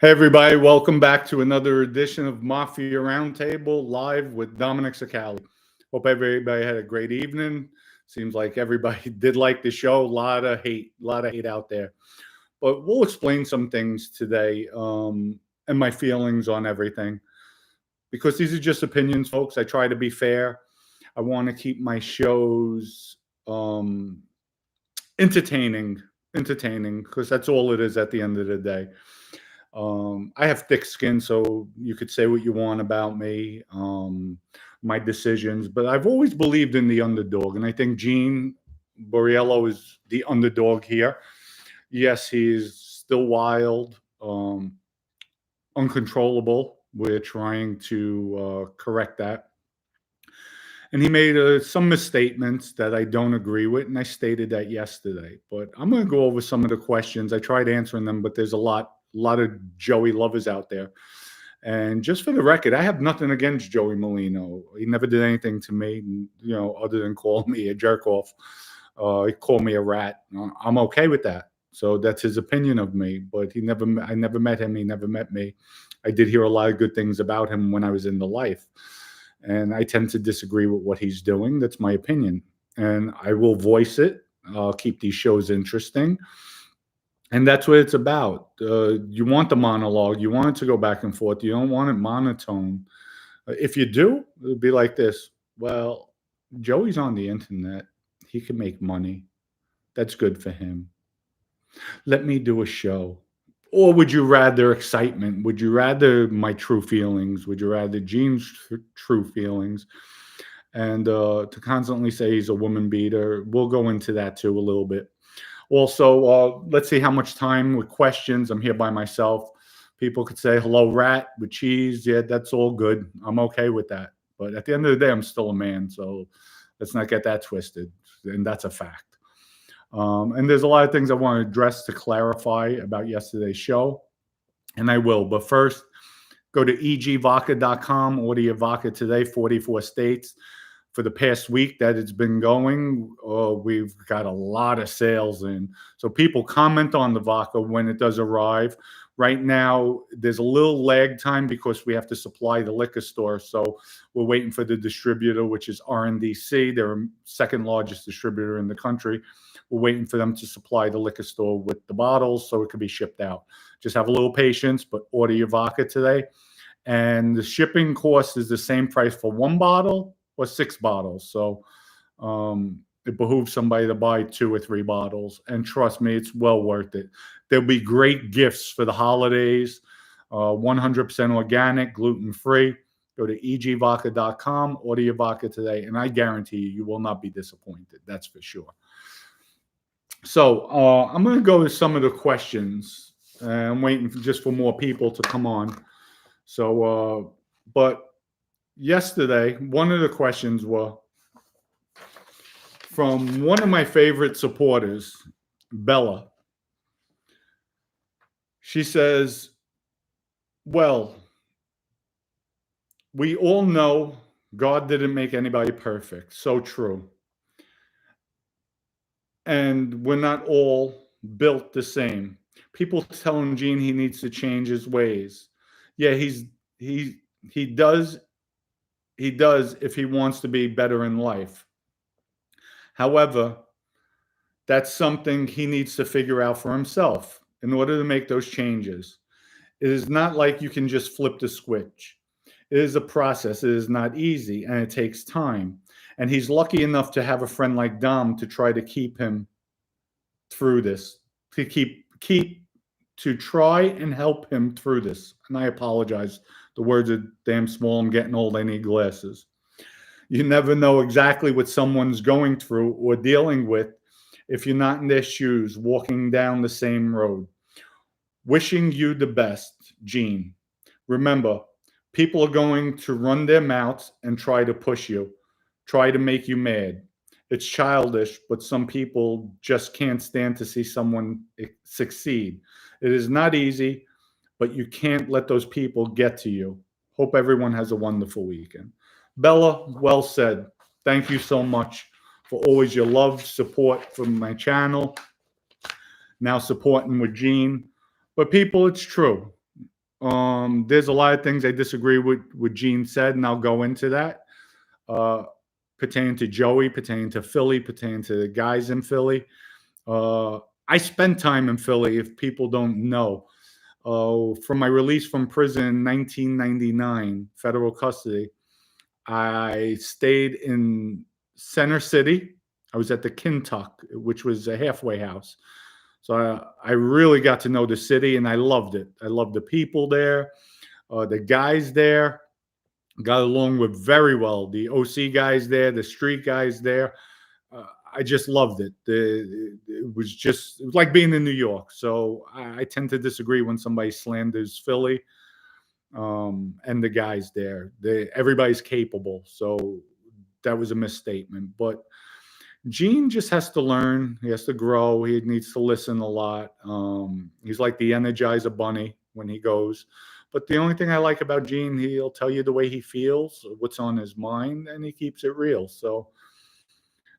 Hey, everybody, welcome back to another edition of Mafia Roundtable live with Dominic Sicali. Hope everybody had a great evening. Seems like everybody did like the show. A lot of hate out there. But we'll explain some things today and my feelings on everything because these are just opinions, folks. I try to be fair. I want to keep my shows entertaining because that's all it is at the end of the day. I have thick skin, so you could say what you want about me, my decisions, but I've always believed in the underdog, and I think Gene Borriello is the underdog here. Yes, he's still wild, uncontrollable. We're trying to correct that. And he made some misstatements that I don't agree with, and I stated that yesterday. But I'm going to go over some of the questions. I tried answering them, but there's a lot of Joey lovers out there. And just for the record, I have nothing against Joey Merlino. He never did anything to me, other than call me a jerk off. He called me a rat. I'm okay with that. So that's his opinion of me. But I never met him. He never met me. I did hear a lot of good things about him when I was in the life. And I tend to disagree with what he's doing. That's my opinion. And I will voice it. I'll keep these shows interesting. And that's what it's about. You want the monologue. You want it to go back and forth. You don't want it monotone. If you do, it'll be like this. Well, Joey's on the internet. He can make money. That's good for him. Let me do a show. Or would you rather excitement? Would you rather my true feelings? Would you rather Gene's true feelings? And to constantly say he's a woman beater, we'll go into that too a little bit. Also, let's see how much time with questions. I'm here by myself. People could say hello, rat with cheese. Yeah, that's all good. I'm okay with that. But at the end of the day, I'm still a man. So let's not get that twisted. And that's a fact. And there's a lot of things I want to address to clarify about yesterday's show, and I will. But first, go to egvodka.com, order your vodka today, 44 states. For the past week that it's been going, we've got a lot of sales in. So people comment on the vodka when it does arrive. Right now, there's a little lag time because we have to supply the liquor store. So we're waiting for the distributor, which is RNDC. They're the second largest distributor in the country. We're waiting for them to supply the liquor store with the bottles so it could be shipped out. Just have a little patience, but order your vodka today. And the shipping cost is the same price for one bottle or 6 bottles. So it behooves somebody to buy 2 or 3 bottles. And trust me, it's well worth it. There'll be great gifts for the holidays. 100% organic, gluten-free. Go to egvodka.com, order your vodka today, and I guarantee you will not be disappointed. That's for sure. So I'm going to go to some of the questions. I'm waiting just for more people to come on. So, but yesterday, one of the questions were from one of my favorite supporters, Bella. She says, well, we all know God didn't make anybody perfect. So true. And we're not all built the same. People telling Gene he needs to change his ways. Yeah, he does if he wants to be better in life. However, that's something he needs to figure out for himself in order to make those changes. It is not like you can just flip the switch. It is a process. It is not easy, and it takes time. And he's lucky enough to have a friend like Dom to try to keep him through this, to try and help him through this. And I apologize. The words are damn small. I'm getting old. I need glasses. You never know exactly what someone's going through or dealing with if you're not in their shoes, walking down the same road. Wishing you the best, Gene. Remember, people are going to run their mouths and try to push you, try to make you mad. It's childish, but some people just can't stand to see someone succeed. It is not easy, but you can't let those people get to you. Hope everyone has a wonderful weekend. Bella, well said. Thank you so much for always your love, support from my channel. Now supporting with Gene. But people, it's true. There's a lot of things I disagree with what Gene said, and I'll go into that. Uh, Pertaining to Joey, pertaining to Philly, pertaining to the guys in Philly. Uh, I spent time in Philly, if people don't know. From my release from prison in 1999, federal custody, I stayed in Center City. I was at the Kintuck, which was a halfway house. So I really got to know the city, and I loved it. I loved the people there, the guys there. Got along with very well the OC guys there, the street guys there. I just loved it. It was like being in New York. So I tend to disagree when somebody slanders Philly, and the guys there. Everybody's capable. So that was a misstatement. But Gene just has to learn. He has to grow. He needs to listen a lot. He's like the Energizer Bunny when he goes. But the only thing I like about Gene, he'll tell you the way he feels, what's on his mind, and he keeps it real. So,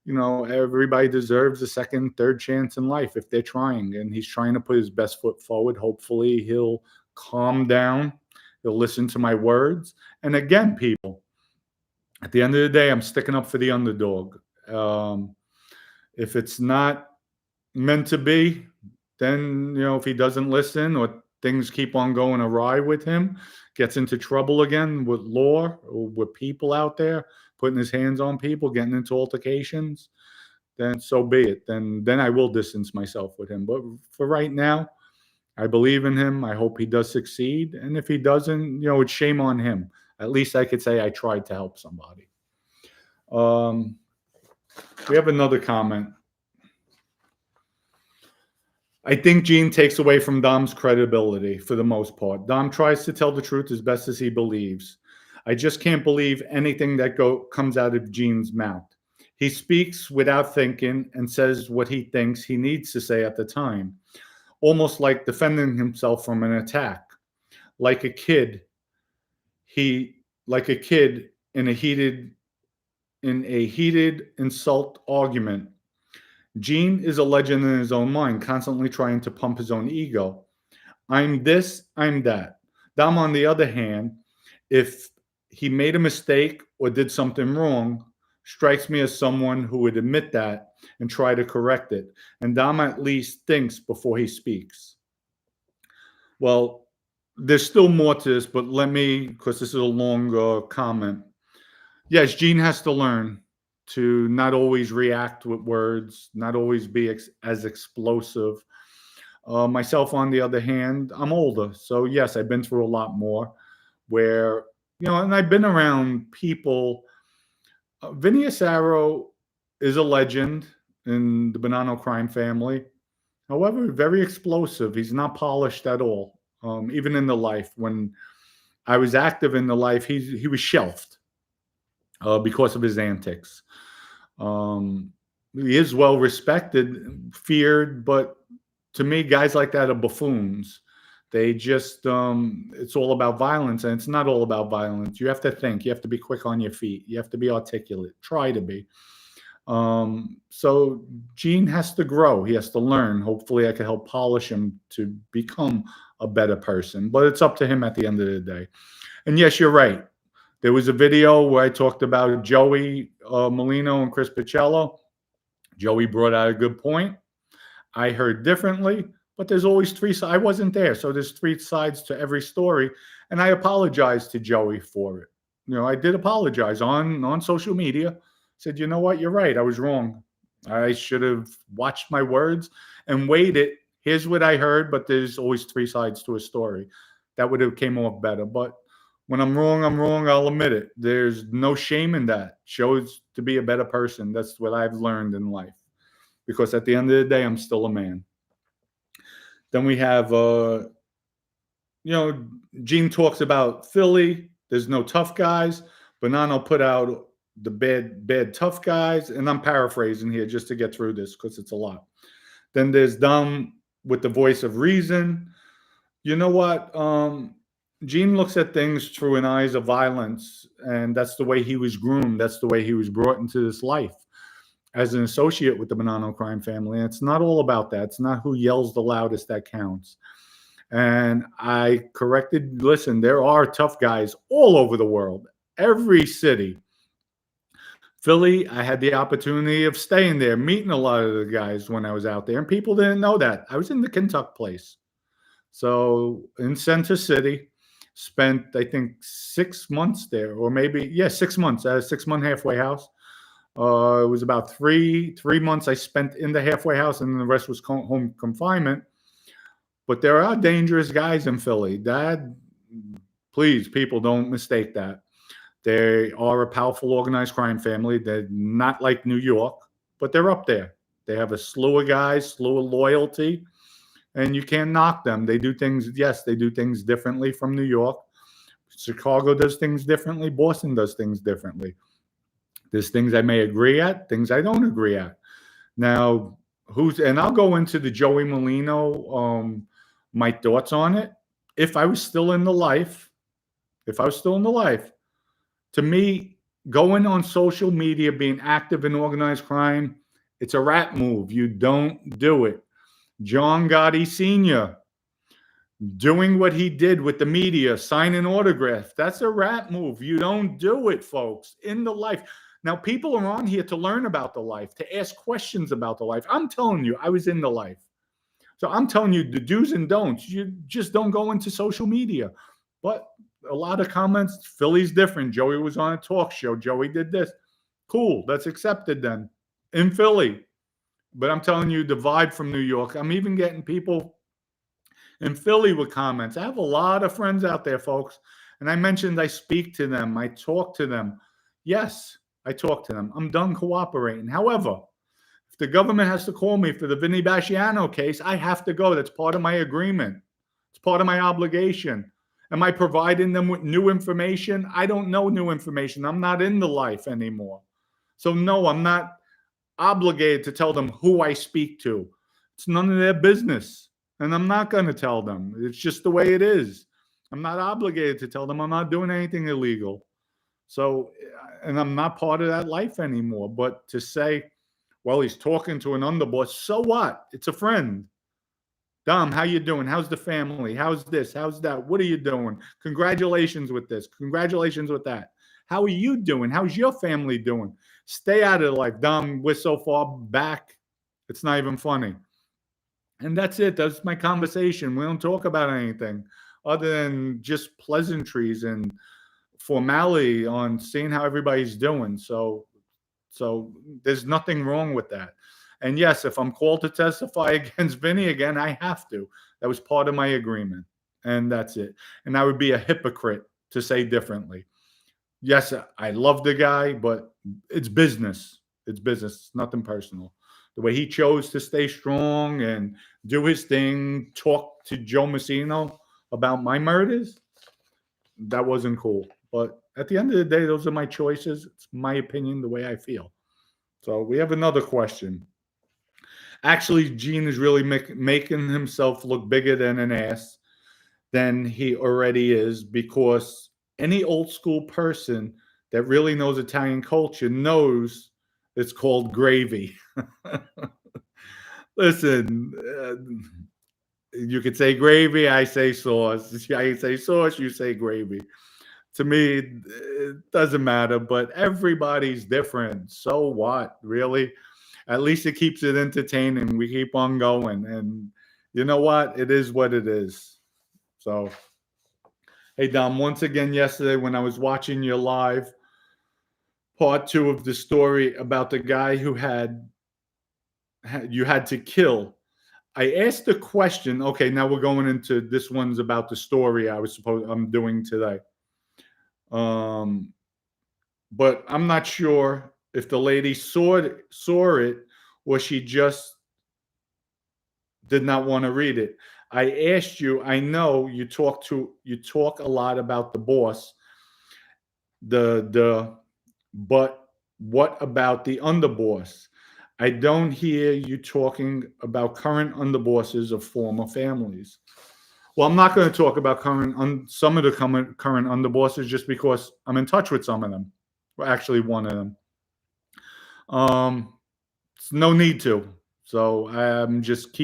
everybody deserves a second, third chance in life if they're trying. And he's trying to put his best foot forward. Hopefully, he'll calm down. He'll listen to my words. And again, people, at the end of the day, I'm sticking up for the underdog. If it's not meant to be, then, if he doesn't listen or things keep on going awry with him, gets into trouble again with law or with people out there, putting his hands on people, getting into altercations, then so be it. Then I will distance myself with him. But for right now, I believe in him. I hope he does succeed. And if he doesn't, it's shame on him. At least I could say I tried to help somebody. We have another comment. I think Gene takes away from Dom's credibility for the most part. Dom tries to tell the truth as best as he believes. I just can't believe anything that comes out of Gene's mouth. He speaks without thinking and says what he thinks he needs to say at the time, almost like defending himself from an attack. Like a kid in a heated insult argument. Gene is a legend in his own mind, constantly trying to pump his own ego. I'm this, I'm that. Dom, on the other hand, if he made a mistake or did something wrong, strikes me as someone who would admit that and try to correct it. And Dom at least thinks before he speaks. Well, there's still more to this, but because this is a long comment. Yes, Gene has to learn to not always react with words, not always be as explosive. Myself, on the other hand, I'm older. So, yes, I've been through a lot more where, and I've been around people. Vinny Asaro is a legend in the Bonanno crime family. However, very explosive. He's not polished at all. Even in the life, when I was active in the life, he was shelved because of his antics. He is well respected, feared, but to me, guys like that are buffoons. They just, it's all about violence, and it's not all about violence. You have to think. You have to be quick on your feet. You have to be articulate. Try to be. So Gene has to grow. He has to learn. Hopefully, I can help polish him to become a better person. But it's up to him at the end of the day. And yes, you're right. There was a video where I talked about Joey Merlino and Chris Pacello. Joey brought out a good point. I heard differently, but there's always three sides. I wasn't there, so there's three sides to every story. And I apologized to Joey for it. I did apologize on social media. Said, you know what, you're right. I was wrong. I should have watched my words and weighed it. Here's what I heard, but there's always three sides to a story. That would have came off better. But when I'm wrong, I'll admit it. There's no shame in that. Shows to be a better person. That's what I've learned in life. Because at the end of the day, I'm still a man. Then we have, Gene talks about Philly. There's no tough guys. Bonanno put out the bad tough guys. And I'm paraphrasing here just to get through this because it's a lot. Then there's Dom with the voice of reason. You know what? Gene looks at things through an eyes of violence, and that's the way he was groomed. That's the way he was brought into this life as an associate with the Bonanno crime family. And it's not all about that. It's not who yells the loudest that counts. And I corrected, listen, there are tough guys all over the world, every city. Philly, I had the opportunity of staying there, meeting a lot of the guys when I was out there, and people didn't know that. I was in the Kentucky place. So in Center City, spent I think 6 months there, or maybe, yeah, 6 months at a 6 month halfway house. It was about three months I spent in the halfway house, and the rest was home confinement. But there are dangerous guys in Philly. That, please, people don't mistake that. They are a powerful organized crime family. They're not like New York, but they're up there. They have a slew of guys, slew of loyalty, and you can't knock them. They do things, yes, they do things differently from New York. Chicago does things differently. Boston does things differently. There's things I may agree at, things I don't agree at. Now, and I'll go into the Joey Merlino, my thoughts on it. If I was still in the life, to me, going on social media, being active in organized crime, it's a rat move. You don't do it. John Gotti Sr. doing what he did with the media, signing autographs, that's a rat move. You don't do it, folks, in the life. Now, people are on here to learn about the life, to ask questions about the life. I'm telling you, I was in the life. So I'm telling you the do's and don'ts. You just don't go into social media. But a lot of comments, Philly's different. Joey was on a talk show. Joey did this. Cool, that's accepted then in Philly. But I'm telling you, the vibe from New York, I'm even getting people in Philly with comments. I have a lot of friends out there, folks. And I mentioned I speak to them. I talk to them. Yes, I talk to them. I'm done cooperating. However, if the government has to call me for the Vinny Basciano case, I have to go. That's part of my agreement. It's part of my obligation. Am I providing them with new information? I don't know new information. I'm not in the life anymore. So no, I'm not obligated to tell them who I speak to. It's none of their business. And I'm not going to tell them. It's just the way it is. I'm not obligated to tell them. I'm not doing anything illegal. So, and I'm not part of that life anymore. But to say, well, he's talking to an underboss, so what? It's a friend. Dom, how you doing? How's the family? How's this? How's that? What are you doing? Congratulations with this. Congratulations with that. How are you doing? How's your family doing? Stay out of life. Dom, we're so far back, it's not even funny. And that's it. That's my conversation. We don't talk about anything other than just pleasantries and formality on seeing how everybody's doing. So there's nothing wrong with that. And yes, if I'm called to testify against Vinny again, I have to. That was part of my agreement. And that's it. And I would be a hypocrite to say differently. Yes, I love the guy, but it's business. It's business. It's nothing personal. The way he chose to stay strong and do his thing, talk to Joe Massino about my murders, that wasn't cool. But at the end of the day, those are my choices. It's my opinion, the way I feel. So we have another question. Actually, Gene is really making himself look bigger than an ass than he already is, because any old school person that really knows Italian culture knows it's called gravy. Listen, you could say gravy, I say sauce. I say sauce, you say gravy. To me, it doesn't matter, but everybody's different. So what, really? At least it keeps it entertaining. We keep on going. And you know what? It is what it is. So, hey, Dom, once again, yesterday when I was watching your live, part 2 of the story about the guy who you had to kill, I asked the question. Okay, now we're going into this one's about the story I'm doing today. But I'm not sure if the lady saw it or she just did not want to read it. I asked you, I know you talk a lot about the boss, but what about the underboss? I don't hear you talking about current underbosses of former families. Well, I'm not going to talk about some of the current underbosses just because I'm in touch with some of them. Well, actually, one of them. It's no need to. So I'm just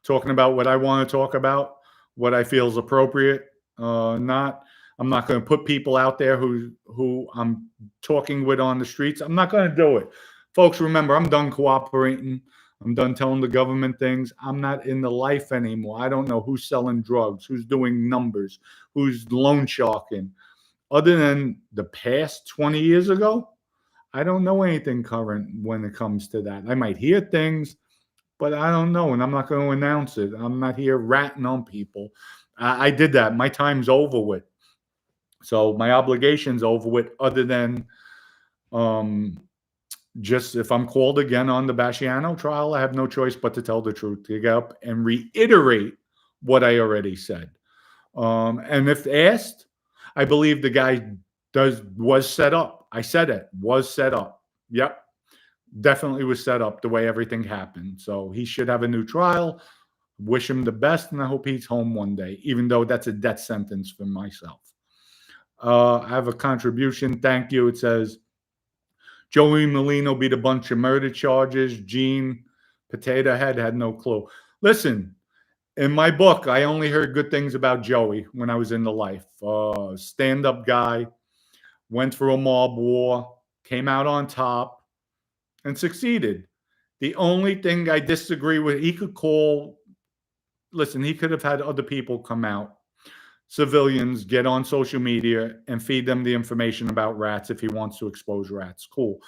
talking about what I want to talk about what I feel is appropriate. Not I'm not going to put people out there who I'm talking with on the streets. I'm not going to do it. Folks, remember, I'm done cooperating. I'm done telling the government things. I'm not in the life anymore. I don't know who's selling drugs, who's doing numbers, who's loan sharking. Other than the past 20 years ago, I don't know anything current when it comes to that. I might hear things, but I don't know, and I'm not going to announce it. I'm not here ratting on people. I did that. My time's over with. So my obligation's over with, other than just if I'm called again on the Basciano trial, I have no choice but to tell the truth, to get up and reiterate what I already said. And if asked, I believe the guy was set up. I said it was set up. Yep, definitely was set up the way everything happened. So he should have a new trial. Wish him the best, and I hope he's home one day, even though that's a death sentence for myself. I have a contribution. Thank you. It says, Joey Merlino beat a bunch of murder charges. Gene Potato Head had no clue. Listen, in my book, I only heard good things about Joey when I was in the life. Stand-up guy, went through a mob war, came out on top, and succeeded. The only thing I disagree with, he could have had other people come out, civilians, get on social media and feed them the information about rats if he wants to expose rats. Cool.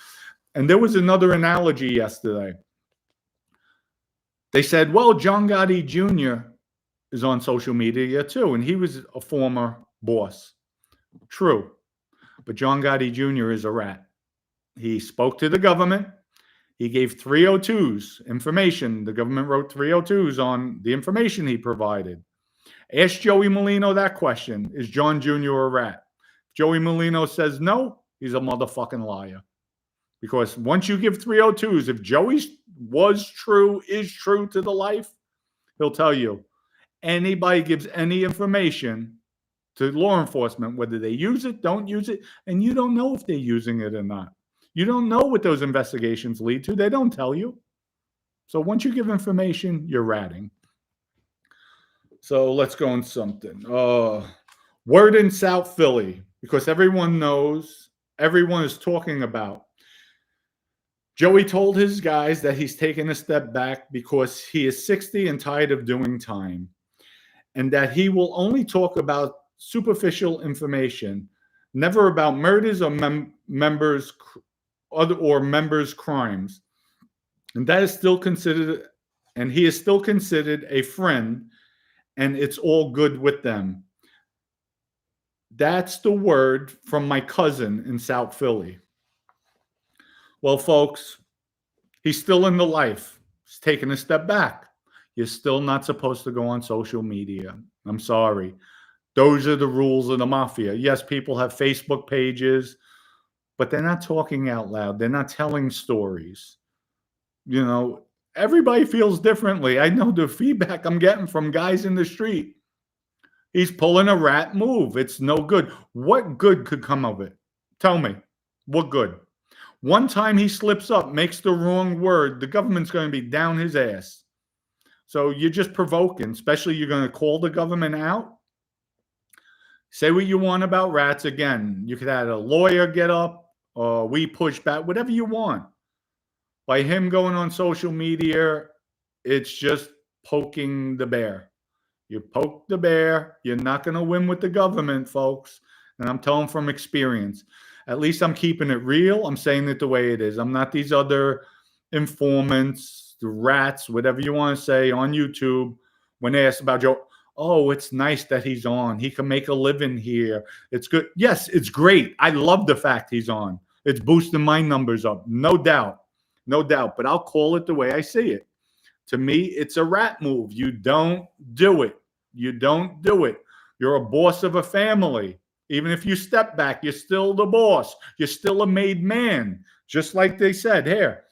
And there was another analogy yesterday. They said, well, John Gotti Jr. is on social media too, and he was a former boss. True. But John Gotti Jr. is a rat. He spoke to the government. He gave 302s information. The government wrote 302s on the information he provided. Ask Joey Merlino that question. Is John Jr. a rat? If Joey Merlino says no, he's a motherfucking liar. Because once you give 302s, if Joey is true to the life, he'll tell you. Anybody gives any information to law enforcement, whether they use it, don't use it, and you don't know if they're using it or not. You don't know what those investigations lead to. They don't tell you. So once you give information, you're ratting. So let's go on something. Word in South Philly, because everyone knows, everyone is talking about. Joey told his guys that he's taking a step back because he is 60 and tired of doing time, and that he will only talk about superficial information, never about murders or members' crimes. And that is still considered, and he is still considered a friend, and it's all good with them. That's the word from my cousin in South Philly. Well, folks, he's still in the life. He's taking a step back. You're still not supposed to go on social media. I'm sorry. Those are the rules of the mafia. Yes, people have Facebook pages, but they're not talking out loud. They're not telling stories. You know, everybody feels differently. I know the feedback I'm getting from guys in the street. He's pulling a rat move. It's no good. What good could come of it? Tell me. What good? One time he slips up, makes the wrong word, the government's going to be down his ass. So you're just provoking, especially you're going to call the government out. Say what you want about rats. Again, you could have a lawyer get up, or we push back, whatever you want. By him going on social media, it's just poking the bear. You poke the bear, you're not going to win with the government, folks. And I'm telling from experience. At least I'm keeping it real. I'm saying it the way it is. I'm not these other informants, the rats, whatever you want to say on YouTube. When they ask about Joe, oh, it's nice that he's on. He can make a living here. It's good. Yes, it's great. I love the fact he's on. It's boosting my numbers up. No doubt. No doubt. But I'll call it the way I see it. To me, it's a rat move. You don't do it. You don't do it. You're a boss of a family. Even if you step back, you're still the boss. You're still a made man. Just like they said here.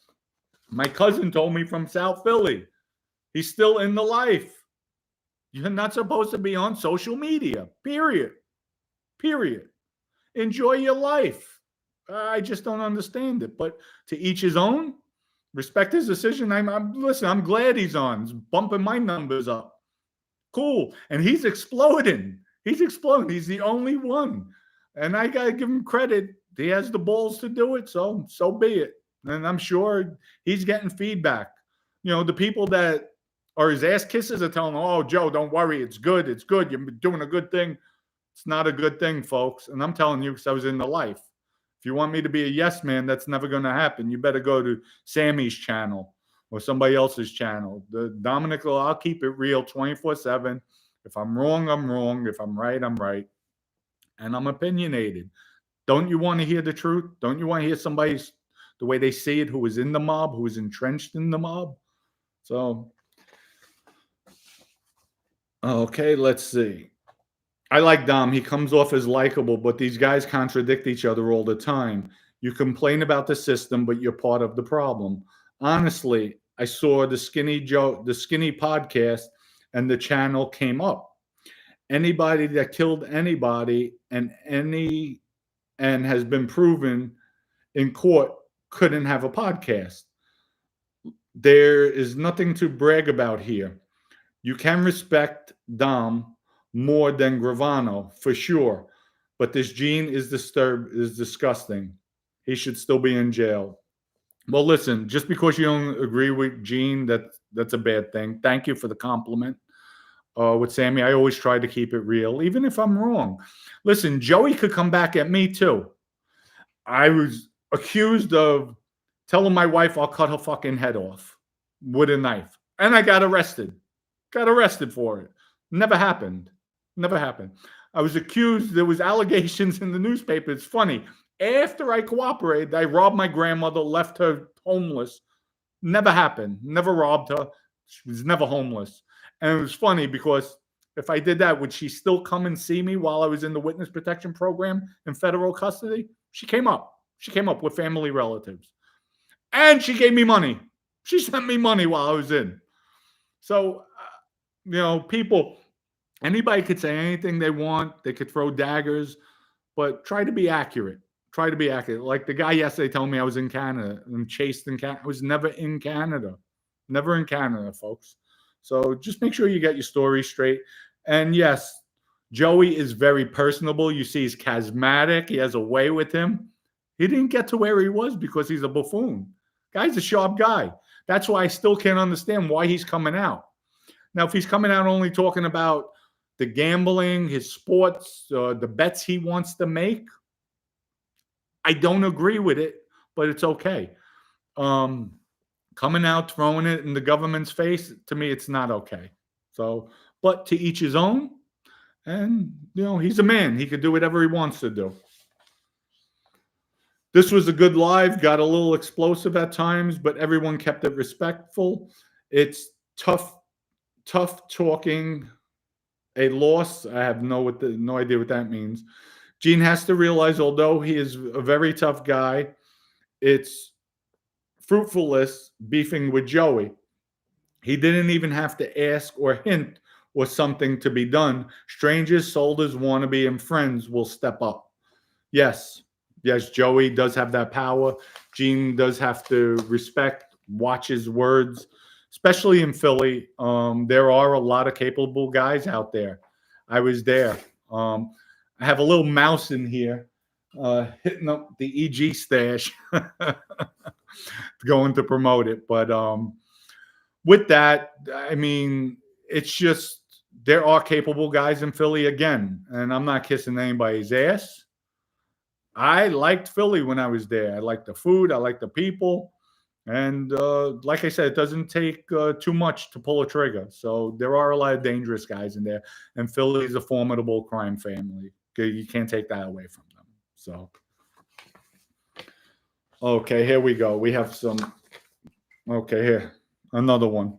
My cousin told me from South Philly. He's still in the life. You're not supposed to be on social media. Period. Period. Enjoy your life. I just don't understand it. But to each his own. Respect his decision. Listen, I'm glad he's on. It's bumping my numbers up. Cool. And he's exploding. He's exploding. He's the only one. And I got to give him credit. He has the balls to do it. So be it. And I'm sure he's getting feedback. The people that are his ass kissers are telling him, oh, Joe, don't worry. It's good. It's good. You're doing a good thing. It's not a good thing, folks. And I'm telling you because I was in the life. If you want me to be a yes man, that's never going to happen. You better go to Sammy's channel or somebody else's channel. The Dominic, I'll keep it real 24/7. If I'm wrong, I'm wrong. If I'm right, I'm right. And I'm opinionated. Don't you want to hear the truth? Don't you want to hear somebody's the way they see it, who is in the mob, who is entrenched in the mob? So, okay, let's see. I like Dom. He comes off as likable, but these guys contradict each other all the time. You complain about the system, but you're part of the problem. Honestly, I saw the Skinny podcast, and the channel came up. Anybody that killed anybody and has been proven in court couldn't have a podcast. There is nothing to brag about here. You can respect Dom more than Gravano, for sure. But this Gene is disgusting. He should still be in jail. Well, listen, just because you don't agree with Gene, that's a bad thing. Thank you for the compliment. With Sammy, I always try to keep it real, even if I'm wrong. Listen, Joey could come back at me too. I was accused of telling my wife I'll cut her fucking head off with a knife. And I got arrested. Got arrested for it. Never happened. Never happened. I was accused. There was allegations in the newspaper. It's funny. After I cooperated, I robbed my grandmother, left her homeless. Never happened. Never robbed her. She was never homeless. And it was funny because if I did that, would she still come and see me while I was in the witness protection program in federal custody? She came up. She came up with family relatives. And she gave me money. She sent me money while I was in. So, people, anybody could say anything they want. They could throw daggers, but try to be accurate. Try to be accurate. Like the guy yesterday told me I was in Canada and chased in Canada. I was never in Canada. Never in Canada, folks. So just make sure you get your story straight. And yes, Joey is very personable. You see, he's charismatic. He has a way with him. He didn't get to where he was because he's a buffoon. Guy's a sharp guy. That's why I still can't understand why he's coming out. Now, if he's coming out only talking about the gambling, his sports, the bets he wants to make, I don't agree with it, but it's okay. Coming out, throwing it in the government's face, to me, it's not okay. So, but to each his own. And, he's a man. He could do whatever he wants to do. This was a good live, got a little explosive at times, but everyone kept it respectful. It's tough talking a loss. I have no idea what that means. Gene has to realize, although he is a very tough guy, it's fruitfulness beefing with Joey. He didn't even have to ask or hint or something to be done. Strangers, soldiers, wannabe, and friends will step up. Yes, Joey does have that power. Gene does have to respect, watch his words, especially in Philly. There are a lot of capable guys out there. I was there. I have a little mouse in here hitting up the EG stash, going to promote it. But with that, I mean, it's just there are capable guys in Philly again, and I'm not kissing anybody's ass. I liked Philly when I was there. I liked the food. I liked the people. And like I said, it doesn't take too much to pull a trigger. So there are a lot of dangerous guys in there. And Philly is a formidable crime family. You can't take that away from them. So, okay, here we go. We have some. Okay, here. Another one.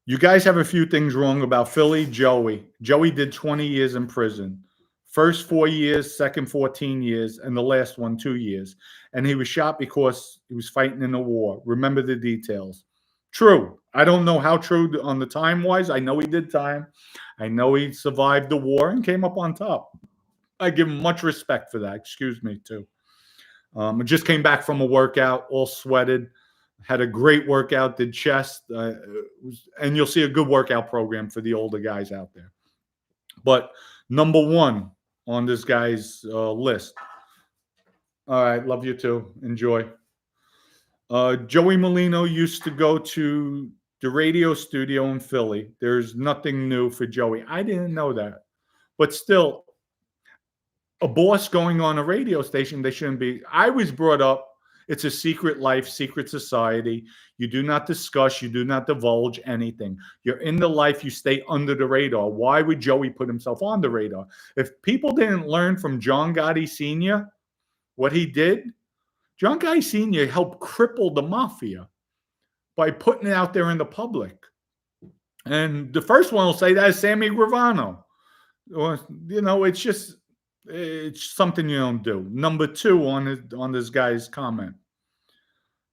You guys have a few things wrong about Philly. Joey did 20 years in prison. First 4 years, second 14 years, and the last one 2 years. And he was shot because he was fighting in a war. Remember the details. True. I don't know how true on the time-wise. I know he did time. I know he survived the war and came up on top. I give him much respect for that. Excuse me, too. I just came back from a workout, all sweated. Had a great workout, did chest, and you'll see a good workout program for the older guys out there. But number one on this guy's list. All right, love you too. Enjoy. Joey Merlino used to go to the radio studio in Philly. There's nothing new for Joey. I didn't know that. But still, a boss going on a radio station, they shouldn't be. I was brought up, it's a secret life, secret society. You do not discuss, you do not divulge anything. You're in the life, you stay under the radar. Why would Joey put himself on the radar? If people didn't learn from John Gotti Sr. what he did, John Gotti Sr. helped cripple the mafia by putting it out there in the public. And the first one will say that is Sammy Gravano. You know, it's something you don't do. Number two on this guy's comment.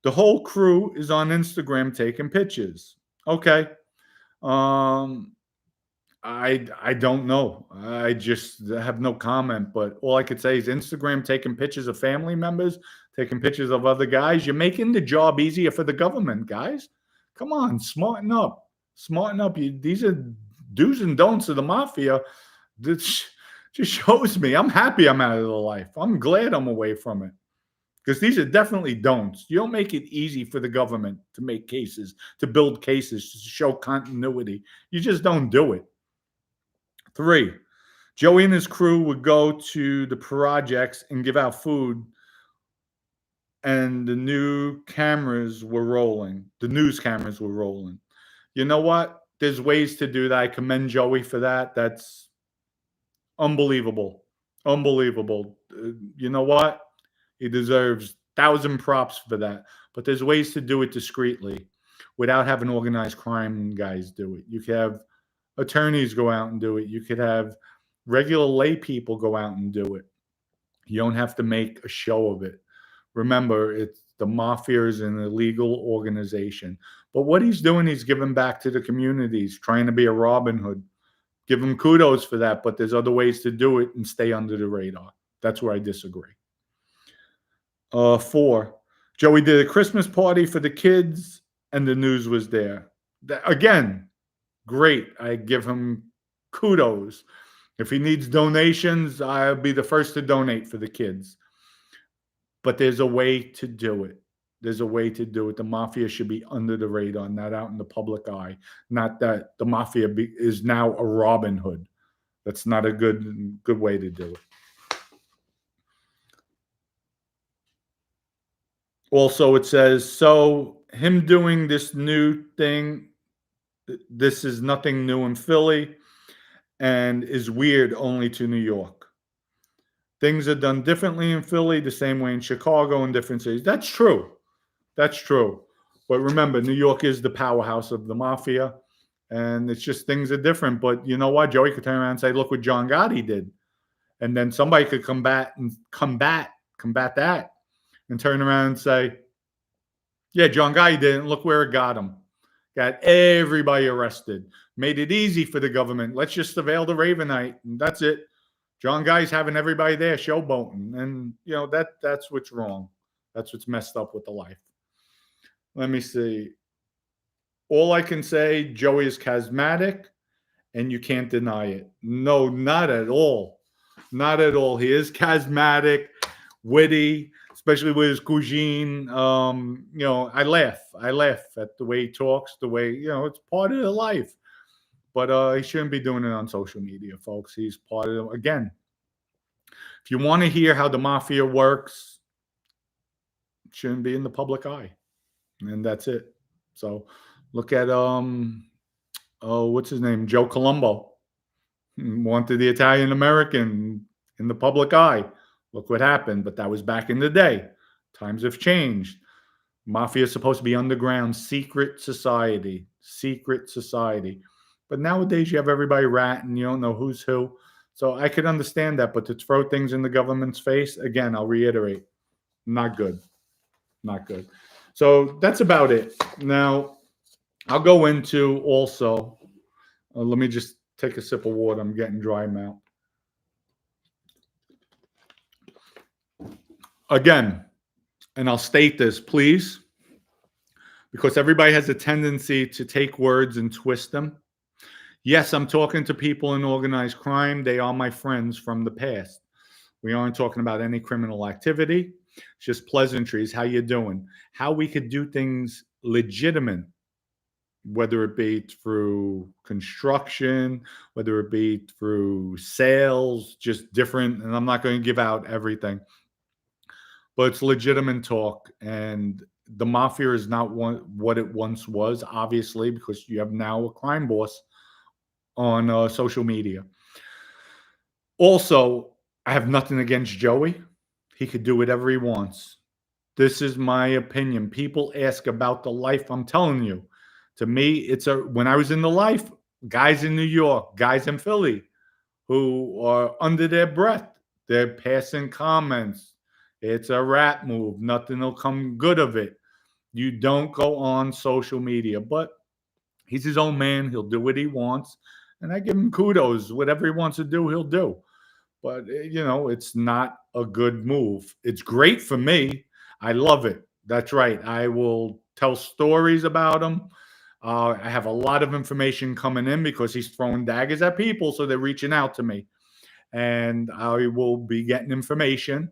The whole crew is on Instagram taking pictures. Okay. I don't know. I just have no comment, but all I could say is Instagram taking pictures of family members, taking pictures of other guys. You're making the job easier for the government, guys. Come on, smarten up. Smarten up. These are do's and don'ts of the mafia. This just shows me I'm happy I'm out of the life. I'm glad I'm away from it. Because these are definitely don'ts. You don't make it easy for the government to make cases, to build cases, to show continuity. You just don't do it. 3, Joey and his crew would go to the projects and give out food, and the new cameras were rolling. The news cameras were rolling. You know what? There's ways to do that. I commend Joey for that. That's unbelievable. Unbelievable. You know what? He deserves 1,000 props for that. But there's ways to do it discreetly without having organized crime guys do it. You could have attorneys go out and do it. You could have regular lay people go out and do it. You don't have to make a show of it. Remember, it's the mafia is an illegal organization. But what he's doing, he's giving back to the communities, trying to be a Robin Hood. Give him kudos for that, but there's other ways to do it and stay under the radar. That's where I disagree. 4, Joey did a Christmas party for the kids, and the news was there. Again, great. I give him kudos. If he needs donations, I'll be the first to donate for the kids. But there's a way to do it. There's a way to do it. The mafia should be under the radar, not out in the public eye. Not that the mafia is now a Robin Hood. That's not a good way to do it. Also, it says, so him doing this new thing, this is nothing new in Philly and is weird only to New York. Things are done differently in Philly, the same way in Chicago and different cities. That's true. That's true. But remember, New York is the powerhouse of the mafia, and it's just things are different. But you know what? Joey could turn around and say, look what John Gotti did. And then somebody could combat that and turn around and say, yeah, John Gotti didn't. Look where it got him. Got everybody arrested. Made it easy for the government. Let's just surveil the Ravenite, and that's it. John Guy's having everybody there showboating. And, you know, that's what's wrong. That's what's messed up with the life. Let me see. All I can say, Joey is charismatic, and you can't deny it. No, not at all. Not at all. He is charismatic, witty, especially with his cuisine. You know, I laugh at the way he talks, the way, you know, it's part of the life. But he shouldn't be doing it on social media, folks. He's part of it. Again, if you want to hear how the mafia works, it shouldn't be in the public eye. And that's it. So look at what's his name? Joe Colombo. Wanted the Italian American in the public eye. Look what happened. But that was back in the day. Times have changed. Mafia is supposed to be underground, secret society. Secret society. But nowadays you have everybody ratting. You don't know who's who. So I could understand that. But to throw things in the government's face, again, I'll reiterate, not good. Not good. So that's about it. Now, I'll go into also, let me just take a sip of water. I'm getting dry mouth. Again, and I'll state this, please. because everybody has a tendency to take words and twist them. Yes, I'm talking to people in organized crime. They are my friends from the past. We aren't talking about any criminal activity. It's just pleasantries. How you doing? How we could do things legitimate, whether it be through construction, whether it be through sales, just different. And I'm not going to give out everything, but it's legitimate talk. And the mafia is not what it once was, obviously, because you have now a crime boss on social media. Also, I have nothing against Joey. He could do whatever he wants. This is my opinion. People ask about the life. I'm telling you, to me, when I was in the life, guys in New York, guys in Philly, who are under their breath, they're passing comments. It's a rat move. Nothing will come good of it. You don't go on social media, but he's his own man. He'll do what he wants, and I give him kudos. Whatever he wants to do, he'll do. But it's not a good move. It's great for me. I love it. That's right. I will tell stories about him. I have a lot of information coming in because he's throwing daggers at people, so they're reaching out to me, and I will be getting information,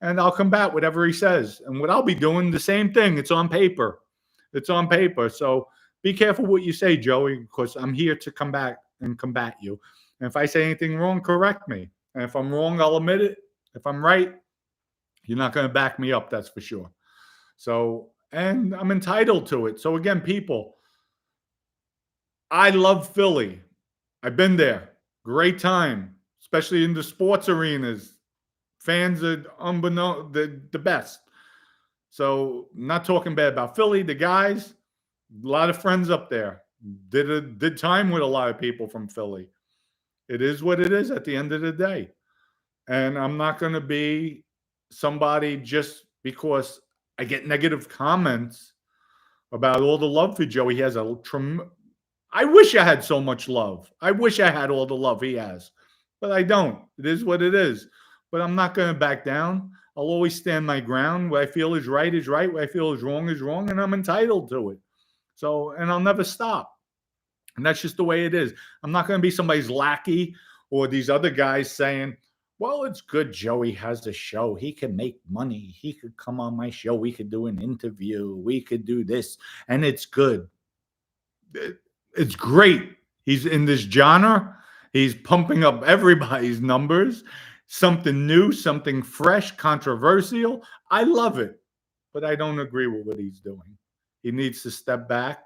and I'll combat whatever he says. And what I'll be doing, the same thing. It's on paper. It's on paper. So be careful what you say, Joey, because I'm here to come back and combat you. And if I say anything wrong, correct me. And if I'm wrong, I'll admit it. If I'm right, you're not going to back me up, that's for sure. So, and I'm entitled to it. So again, people, I love Philly. I've been there. Great time, especially in the sports arenas. Fans are the best. So, not talking bad about Philly. The guys, a lot of friends up there. Did time with a lot of people from Philly. It is what it is at the end of the day. And I'm not going to be somebody just because I get negative comments about all the love for Joe. He has I wish I had so much love. I wish I had all the love he has, but I don't. It is what it is. But I'm not going to back down. I'll always stand my ground. What I feel is right, what I feel is wrong, and I'm entitled to it. So, and I'll never stop. And that's just the way it is. I'm not going to be somebody's lackey or these other guys saying, well, it's good Joey has a show. He can make money. He could come on my show. We could do an interview. We could do this. And it's good. It's great. He's in this genre. He's pumping up everybody's numbers. Something new, something fresh, controversial. I love it. But I don't agree with what he's doing. He needs to step back.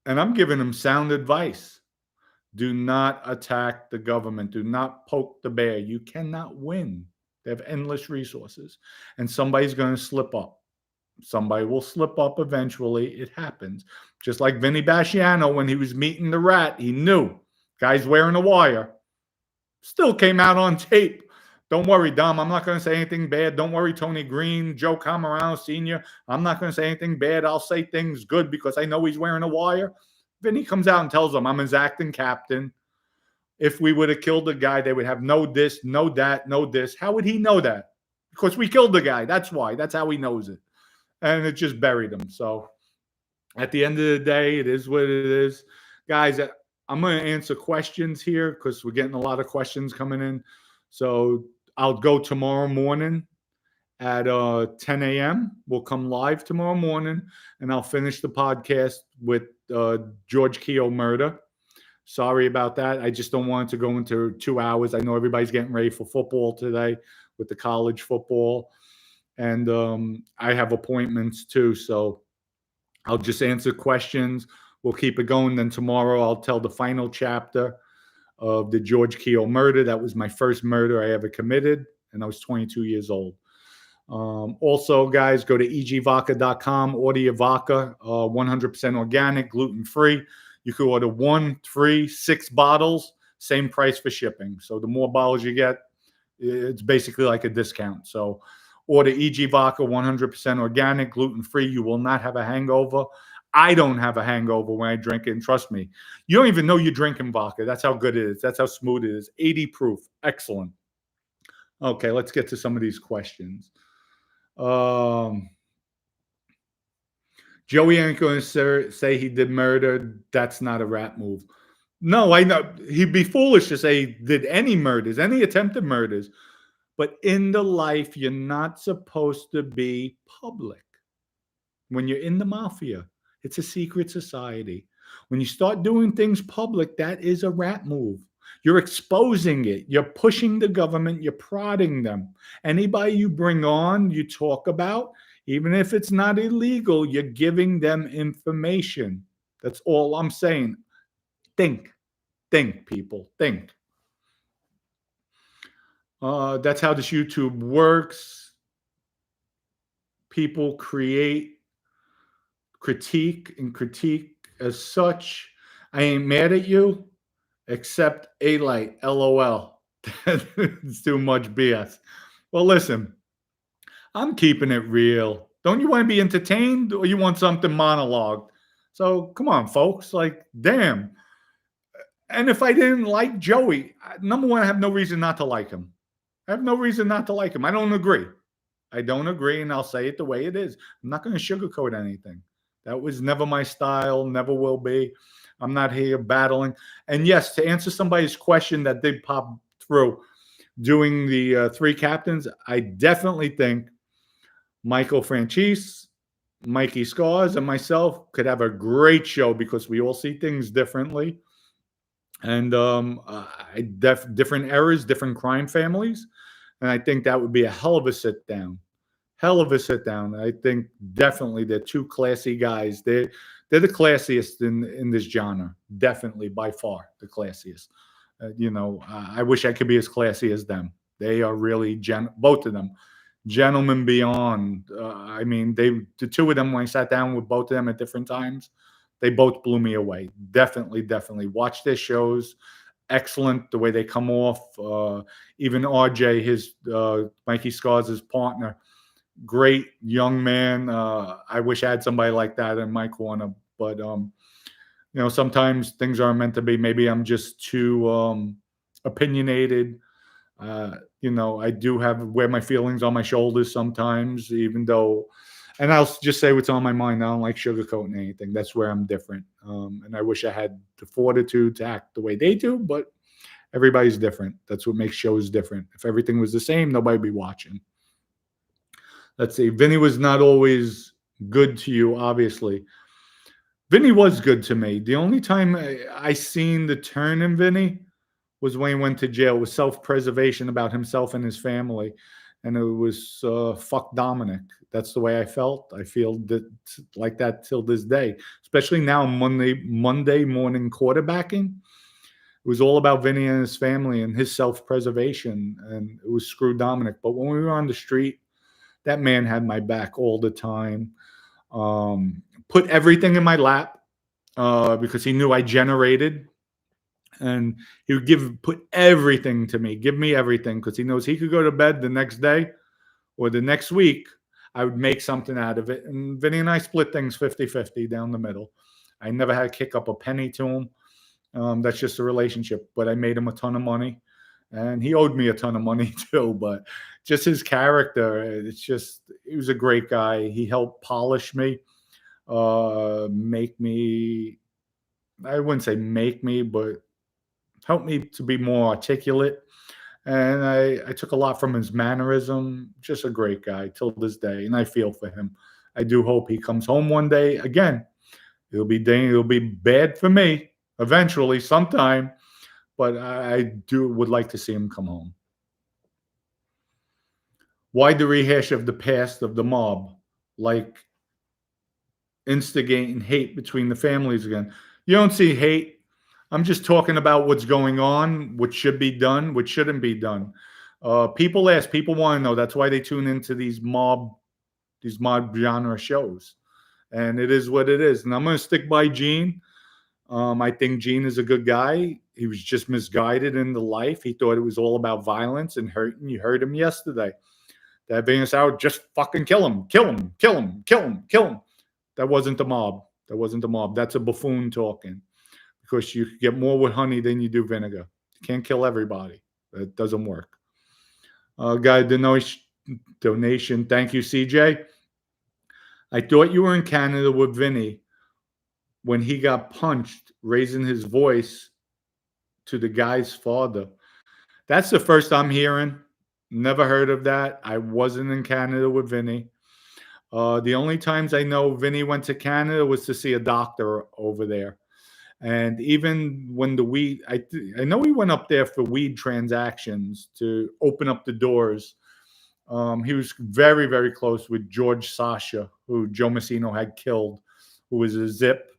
And I'm giving him sound advice. Do not attack the government. Do not poke the bear. You cannot win. They have endless resources. And somebody's going to slip up. Somebody will slip up eventually. It happens. Just like Vinny Basciano, when he was meeting the rat, he knew. Guy's wearing a wire. Still came out on tape. Don't worry, Dom. I'm not going to say anything bad. Don't worry, Tony Green, Joe Camarano Sr. I'm not going to say anything bad. I'll say things good because I know he's wearing a wire. Vinny comes out and tells them, I'm his acting captain. If we would have killed the guy, they would have no this, no that, no this. How would he know that? Because we killed the guy. That's why. That's how he knows it. And it just buried him. So at the end of the day, it is what it is. Guys, I'm going to answer questions here because we're getting a lot of questions coming in. So I'll go tomorrow morning at 10 a.m. We'll come live tomorrow morning, and I'll finish the podcast with George Kehoe murder. Sorry about that. I just don't want it to go into 2 hours. I know everybody's getting ready for football today with the college football. And I have appointments too. So I'll just answer questions. We'll keep it going. Then tomorrow I'll tell the final chapter of the George Kehoe murder. That was my first murder I ever committed, and I was 22 years old. Also, guys, go to egvodka.com, order your vodka, 100% organic, gluten-free. You could order 1, 3, 6 bottles, same price for shipping. So the more bottles you get, it's basically like a discount. So order EG Vodka, 100% organic, gluten-free. You will not have a hangover. I don't have a hangover when I drink it, and trust me, you don't even know you're drinking vodka. That's how good it is. That's how smooth it is. 80 proof. Excellent. Okay, let's get to some of these questions. Joey ain't going to say he did murder. That's not a rat move. No, I know he'd be foolish to say he did any murders, any attempted murders. But in the life, you're not supposed to be public. When you're in the mafia, it's a secret society. When you start doing things public, that is a rat move. You're exposing it. You're pushing the government. You're prodding them. Anybody you bring on, you talk about, even if it's not illegal, you're giving them information. That's all I'm saying. Think, think, people, think. That's how this YouTube works. People create, critique, and critique as such. I ain't mad at you, except a light. LOL. It's too much BS. Well, listen, I'm keeping it real. Don't you want to be entertained or you want something monologued? So come on, folks. Like, damn. And if I didn't like Joey, number one, I have no reason not to like him. I have no reason not to like him. I don't agree. I don't agree, and I'll say it the way it is. I'm not going to sugarcoat anything. That was never my style, never will be. I'm not here battling. And yes, to answer somebody's question that did pop through, doing the three captains, I definitely think Michael Franchise, Mikey Scars, and myself could have a great show because we all see things differently. And different eras, different crime families. And I think that would be a hell of a sit down. Hell of a sit down. I think definitely they're two classy guys. They're the classiest in this genre. Definitely, by far, the classiest. I wish I could be as classy as them. They are really both of them, gentlemen beyond. I mean, the two of them, when I sat down with both of them at different times, they both blew me away. Definitely, definitely. Watch their shows. Excellent the way they come off. Even RJ, his Mikey Scars' partner, great young man. I wish I had somebody like that in my corner. But sometimes things aren't meant to be. Maybe I'm just too opinionated. I do wear my feelings on my shoulders sometimes, even though. And I'll just say what's on my mind. I don't like sugarcoating anything. That's where I'm different. And I wish I had the fortitude to act the way they do, but everybody's different. That's what makes shows different. If everything was the same, nobody'd be watching. Let's see. Vinny was not always good to you, obviously. Vinny was good to me. The only time I seen the turn in Vinny was when he went to jail. It was self-preservation about himself and his family. And it was fuck Dominic. That's the way I felt. I feel like that till this day, especially now Monday morning quarterbacking. It was all about Vinny and his family and his self-preservation, and it was screw Dominic. But when we were on the street, that man had my back all the time. Put everything in my lap because he knew I generated. And he would put everything to me, give me everything, because he knows he could go to bed the next day or the next week. I would make something out of it. And Vinny and I split things 50-50 down the middle. I never had to kick up a penny to him. That's just a relationship. But I made him a ton of money. And he owed me a ton of money too. But just his character, he was a great guy. He helped polish me, make me, I wouldn't say make me, but helped me to be more articulate. And I took a lot from his mannerism. Just a great guy till this day. And I feel for him. I do hope he comes home one day. Again, it'll be bad for me eventually, sometime. But I would like to see him come home. Why the rehash of the past of the mob? Like instigating hate between the families again. You don't see hate. I'm just talking about what's going on, what should be done, what shouldn't be done. People ask, people want to know. That's why they tune into these mob genre shows. And it is what it is. And I'm going to stick by Gene. I think Gene is a good guy. He was just misguided in the life. He thought it was all about violence and hurting. You heard him yesterday. That Venus out, just fucking kill him, kill him, kill him, kill him, kill him. That wasn't the mob. That wasn't the mob. That's a buffoon talking. Because you get more with honey than you do vinegar. You can't kill everybody. That doesn't work. Guy donation. Thank you, CJ. I thought you were in Canada with Vinny when he got punched, raising his voice to the guy's father. That's the first I'm hearing. Never heard of that. I wasn't in Canada with Vinny. The only times I know Vinny went to Canada was to see a doctor over there. And even when the weed, I know he went up there for weed transactions to open up the doors. He was very, very close with George Sasha, who Joe Messino had killed, who was a Zip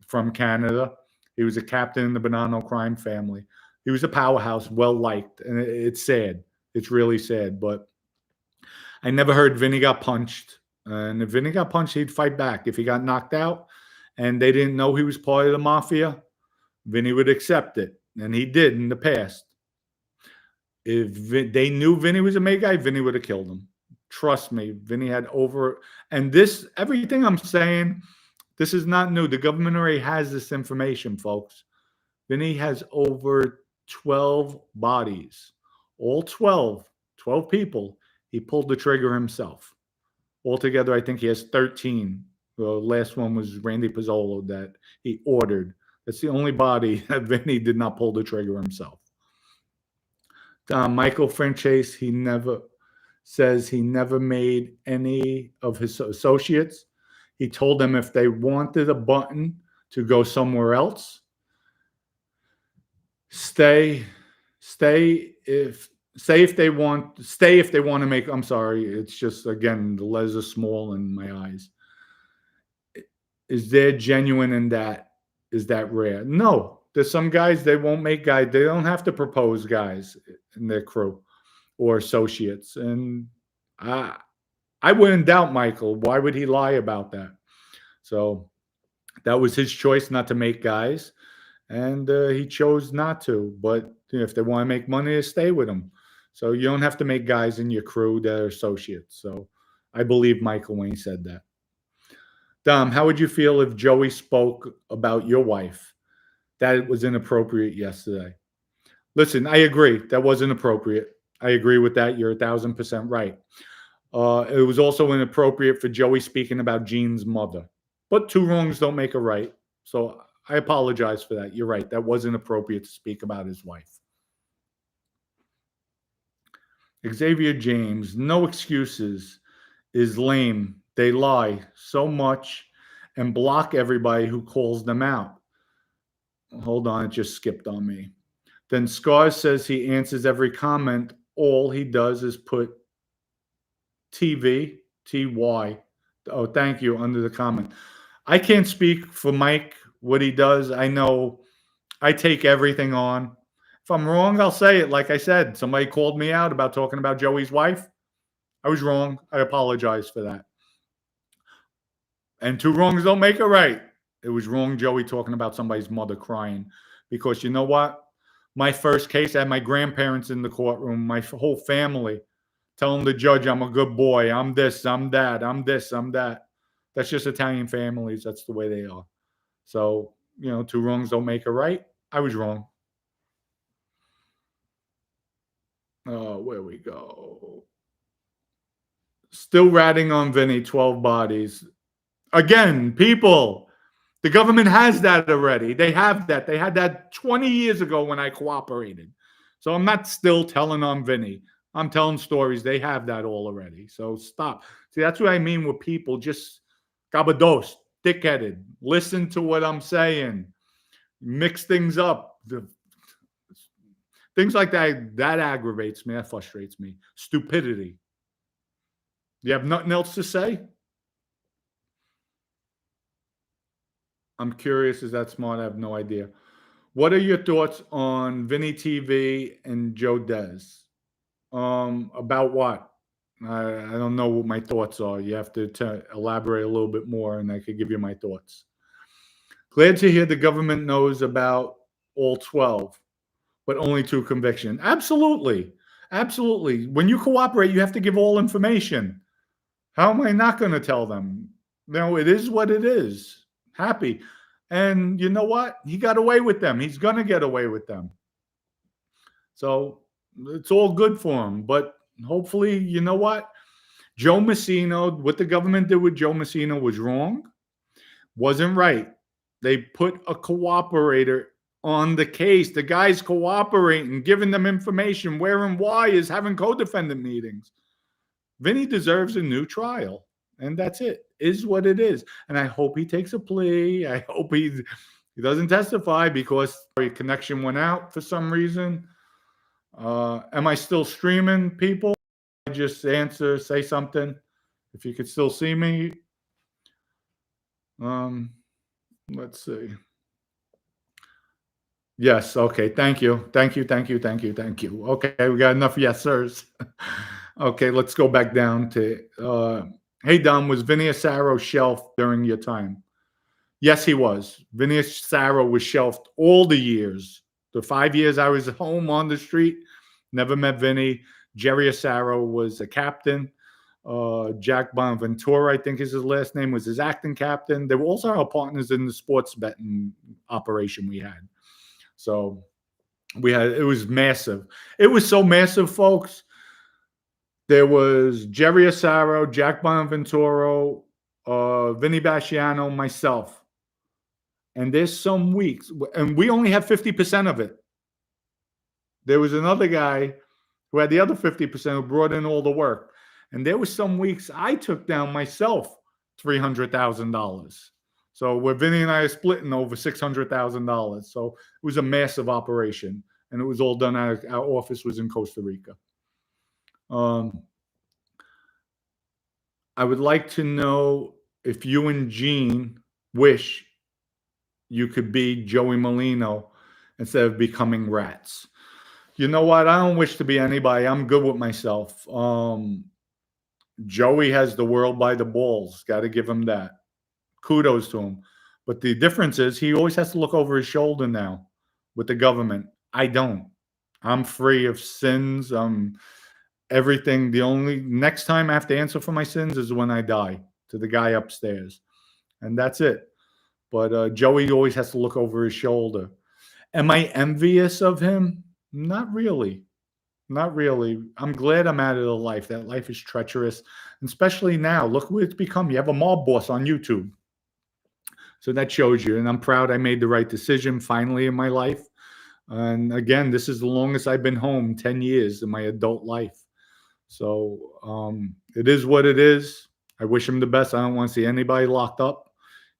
from Canada. He was a captain in the Bonanno crime family. He was a powerhouse, well liked, and it's sad. It's really sad. But I never heard Vinny got punched. And if Vinny got punched, he'd fight back. If he got knocked out and they didn't know he was part of the mafia, Vinny would accept it. And he did in the past. If they knew Vinny was a made guy, Vinny would have killed him. Trust me, Vinny had over. And this, everything I'm saying, this is not new. The government already has this information, folks. Vinny has over 12 bodies. All 12 people. He pulled the trigger himself. Altogether, I think he has 13. The last one was Randy Pizzolo that he ordered. That's the only body that Vinny did not pull the trigger himself. Michael Franchase, he never says he never made any of his associates. He told them if they wanted a button to go somewhere else, stay if they want to make. I'm sorry, it's just again the letters are small in my eyes. Is there genuine in that? Is that rare? No. There's some guys they won't make guys. They don't have to propose guys in their crew or associates. And I wouldn't doubt Michael. Why would he lie about that? So that was his choice not to make guys, and he chose not to. But if they want to make money, they stay with him. So you don't have to make guys in your crew that are associates. So I believe Michael when he said that. Dom, how would you feel if Joey spoke about your wife? That it was inappropriate yesterday. Listen, I agree. That was inappropriate. I agree with that. You're 1,000% right. It was also inappropriate for Joey speaking about Gene's mother. But two wrongs don't make a right. So I apologize for that. You're right. That was inappropriate to speak about his wife. Xavier James, no excuses is lame. They lie so much and block everybody who calls them out. Hold on, it just skipped on me. Then Scars says he answers every comment. All he does is put TV, TY. Oh, thank you, under the comment. I can't speak for Mike, what he does. I know I take everything on. If I'm wrong, I'll say it. Like I said, somebody called me out about talking about Joey's wife. I was wrong. I apologize for that. And two wrongs don't make a right. It was wrong, Joey, talking about somebody's mother crying. Because you know what? My first case, I had my grandparents in the courtroom, my whole family, telling the judge I'm a good boy. I'm this, I'm that, I'm this, I'm that. That's just Italian families. That's the way they are. So, two wrongs don't make a right. I was wrong. Where we go. Still ratting on Vinny, 12 bodies. Again, people, the government has that already. They have that. They had that 20 years ago when I cooperated. So I'm not still telling on Vinny. I'm telling stories. They have that all already. So stop. See, that's what I mean with people. Just gabados, thick-headed. Listen to what I'm saying. Mix things up. Things like that aggravates me. That frustrates me. Stupidity. You have nothing else to say? I'm curious. Is that smart? I have no idea. What are your thoughts on Vinny TV and Joe Dez? About what? I don't know what my thoughts are. You have to elaborate a little bit more, and I could give you my thoughts. Glad to hear the government knows about all 12, but only 2 conviction. Absolutely. Absolutely. When you cooperate, you have to give all information. How am I not going to tell them? No, it is what it is. Happy. And you know what? He got away with them. He's going to get away with them. So it's all good for him. But hopefully, you know what? Joe Messina, what the government did with Joe Messina was wrong, wasn't right. They put a cooperator on the case. The guy's cooperating, giving them information. Where and why is having co-defendant meetings. Vinny deserves a new trial, and that's it. Is what it is. And I hope he takes a plea. I hope he doesn't testify because the connection went out for some reason. Am I still streaming, people? Just answer, say something. If you could still see me. Let's see. Yes. Okay. Thank you. Thank you. Thank you. Thank you. Thank you. Okay. We got enough yes, sirs. Okay. Let's go back down to, hey, Dom, was Vinny Asaro shelved during your time? Yes, he was. Vinny Asaro was shelved all the years. The 5 years I was home on the street, never met Vinny. Jerry Asaro was a captain. Jack Bonaventura, I think is his last name, was his acting captain. They were also our partners in the sports betting operation we had. So it was massive. It was so massive, folks. There was Jerry Asaro, Jack Bonaventura, Vinny Basciano, myself. And there's some weeks, and we only have 50% of it. There was another guy who had the other 50% who brought in all the work. And there were some weeks I took down myself $300,000. So where Vinny and I are splitting over $600,000. So it was a massive operation, and it was all done out of our office was in Costa Rica. I would like to know if you and Gene wish you could be Joey Merlino instead of becoming rats. You know what? I don't wish to be anybody. I'm good with myself. Joey has the world by the balls. Got to give him that. Kudos to him. But the difference is he always has to look over his shoulder now with the government. I don't. I'm free of sins. Everything. The only next time I have to answer for my sins is when I die to the guy upstairs. And that's it. But Joey always has to look over his shoulder. Am I envious of him? Not really. Not really. I'm glad I'm out of the life. That life is treacherous. And especially now. Look what it's become. You have a mob boss on YouTube. So that shows you. And I'm proud I made the right decision finally in my life. And again, this is the longest I've been home, 10 years in my adult life. So it is what it is. I wish him the best. I don't want to see anybody locked up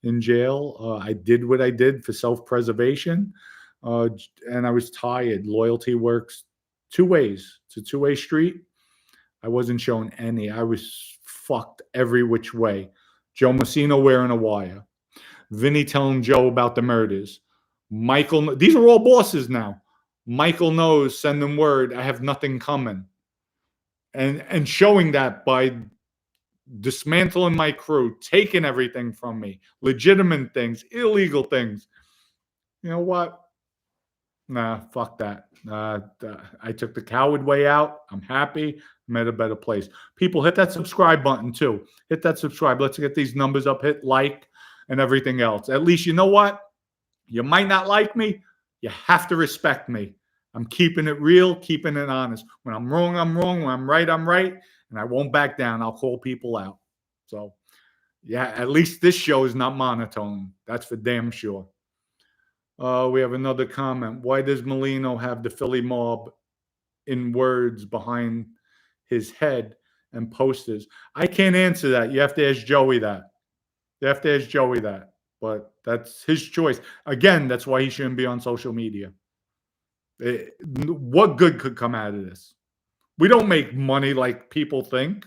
in jail. I did what I did for self-preservation. And I was tired. Loyalty works two ways. It's a two-way street. I wasn't shown any. I was fucked every which way. Joe Messina wearing a wire. Vinny telling Joe about the murders. Michael, these are all bosses now. Michael knows, send them word, I have nothing coming. And showing that by dismantling my crew, taking everything from me, legitimate things, illegal things. You know what? Nah, fuck that. I took the coward way out. I'm happy. I'm at a better place. People, hit that subscribe button too. Hit that subscribe. Let's get these numbers up. Hit like and everything else. At least you know what? You might not like me. You have to respect me. I'm keeping it real, keeping it honest. When I'm wrong, I'm wrong. When I'm right, I'm right. And I won't back down. I'll call people out. So, yeah, at least this show is not monotone. That's for damn sure. We have another comment. Why does Merlino have the Philly mob in words behind his head and posters? I can't answer that. You have to ask Joey that. You have to ask Joey that. But that's his choice. Again, that's why he shouldn't be on social media. What good could come out of this? We don't make money like people think.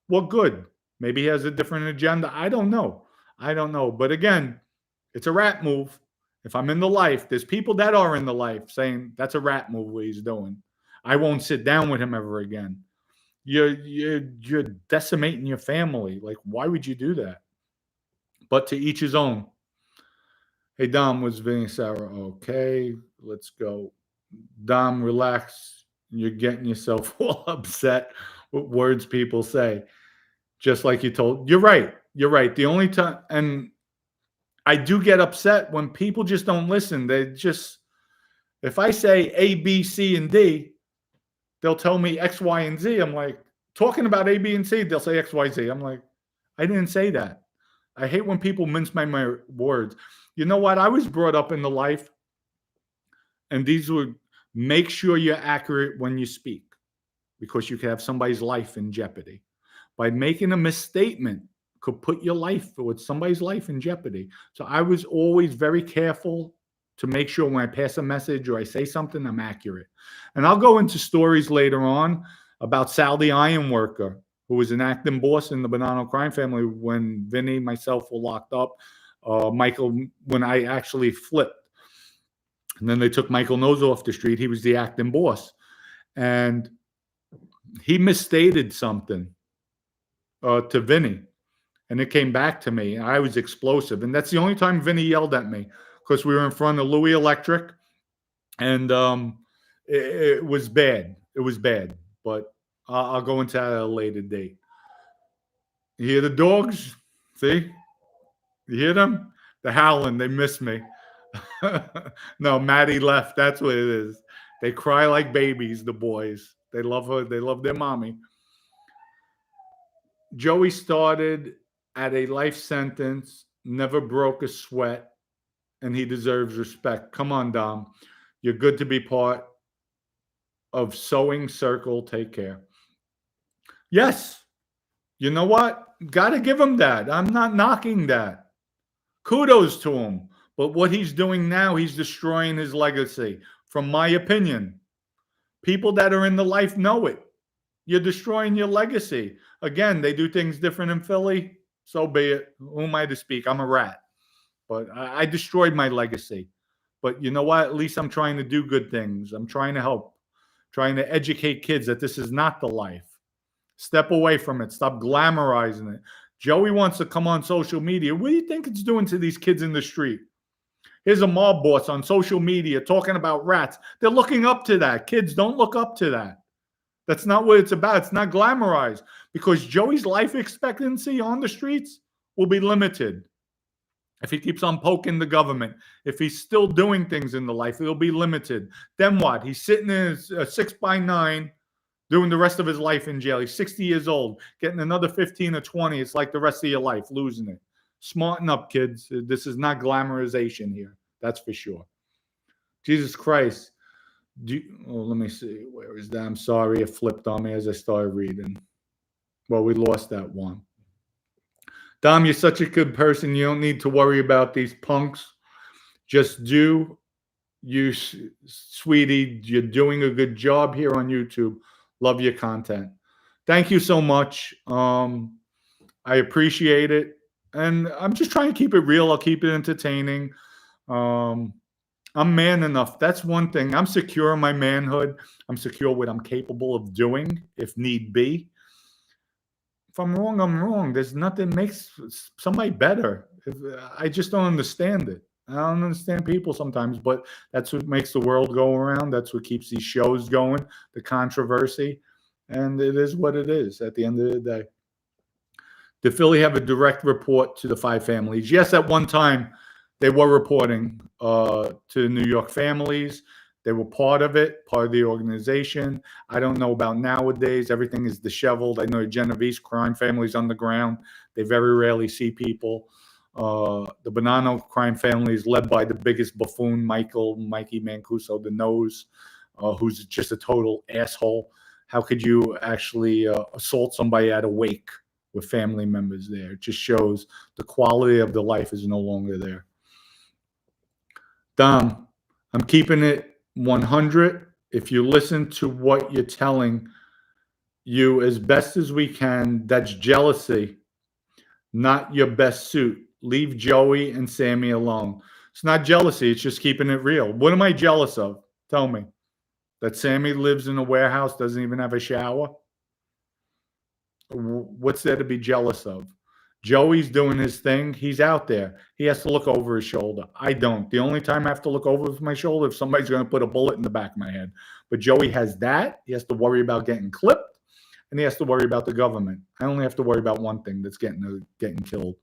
What good? Maybe he has a different agenda. I don't know. I don't know. But again, it's a rat move. If I'm in the life, there's people that are in the life saying that's a rat move what he's doing. I won't sit down with him ever again. You're decimating your family. Like, why would you do that? But to each his own. Hey, Dom, was Vinny Sarah? Okay, let's go. Dom, relax. You're getting yourself all upset with words people say. Just like you told. You're right. You're right. The only time, and I do get upset when people just don't listen. They just, if I say A, B, C, and D, they'll tell me X, Y, and Z. I'm like, talking about A, B, and C, they'll say X, Y, Z. I'm like, I didn't say that. I hate when people mince my words. You know what? I was brought up in the life, and these would make sure you're accurate when you speak, because you could have somebody's life in jeopardy. By making a misstatement could put your life or somebody's life in jeopardy. So I was always very careful to make sure when I pass a message or I say something, I'm accurate. And I'll go into stories later on about Sal the Ironworker, who was an acting boss in the Bonanno crime family when Vinny, myself were locked up. Michael, when I actually flipped. And then they took Michael Nose off the street. He was the acting boss. And he misstated something to Vinny. And it came back to me. I was explosive. And that's the only time Vinny yelled at me, because we were in front of Louis Electric. And it was bad. It was bad. But I'll go into that at a later date. You hear the dogs? See? You hear them? They're howling. They miss me. No, Maddie left. That's what it is. They cry like babies, the boys. They love her. They love their mommy. Joey started at a life sentence, never broke a sweat, and he deserves respect. Come on, Dom. You're good to be part of Sewing Circle. Take care. Yes. You know what? Got to give him that. I'm not knocking that. Kudos to him. But what he's doing now, he's destroying his legacy, from my opinion. People that are in the life know it. You're destroying your legacy. Again, they do things different in Philly. So be it. Who am I to speak? I'm a rat. But I destroyed my legacy. But you know what? At least I'm trying to do good things. I'm trying to help. Trying to educate kids that this is not the life. Step away from it. Stop glamorizing it. Joey wants to come on social media. What do you think it's doing to these kids in the street? Here's a mob boss on social media talking about rats. They're looking up to that. Kids, don't look up to that. That's not what it's about. It's not glamorized, because Joey's life expectancy on the streets will be limited. If he keeps on poking the government, if he's still doing things in the life, it'll be limited. Then what? He's sitting in his 6x9 doing the rest of his life in jail. He's 60 years old, getting another 15 or 20. It's like the rest of your life, losing it. Smarten up, kids. This is not glamorization here. That's for sure. Jesus Christ. Let me see. Where is that? I'm sorry. It flipped on me as I started reading. Well, we lost that one. Dom, you're such a good person. You don't need to worry about these punks. Just do you, sweetie. You're doing a good job here on YouTube. Love your content. Thank you so much. I appreciate it. And I'm just trying to keep it real. I'll keep it entertaining. I'm man enough. That's one thing. I'm secure in my manhood. I'm secure what I'm capable of doing if need be. If I'm wrong, I'm wrong. There's nothing makes somebody better. I just don't understand it. I don't understand people sometimes, but that's what makes the world go around. That's what keeps these shows going, the controversy. And it is what it is at the end of the day. Did Philly have a direct report to the 5 families? Yes, at one time they were reporting to the New York families. They were part of it, part of the organization. I don't know about nowadays. Everything is disheveled. I know Genovese crime families underground. They very rarely see people. The Bonanno crime family is led by the biggest buffoon, Mikey Mancuso, the nose, who's just a total asshole. How could you actually assault somebody at a wake with family members there? It just shows the quality of the life is no longer there. Dom, I'm keeping it 100. If you listen to what you're telling you as best as we can, that's jealousy, not your best suit. Leave Joey and Sammy alone. It's not jealousy. It's just keeping it real. What am I jealous of? Tell me. That Sammy lives in a warehouse, doesn't even have a shower? What's there to be jealous of? Joey's doing his thing. He's out there. He has to look over his shoulder. I don't. The only time I have to look over my shoulder if somebody's going to put a bullet in the back of my head. But Joey has that. He has to worry about getting clipped, and he has to worry about the government. I only have to worry about one thing, that's getting killed.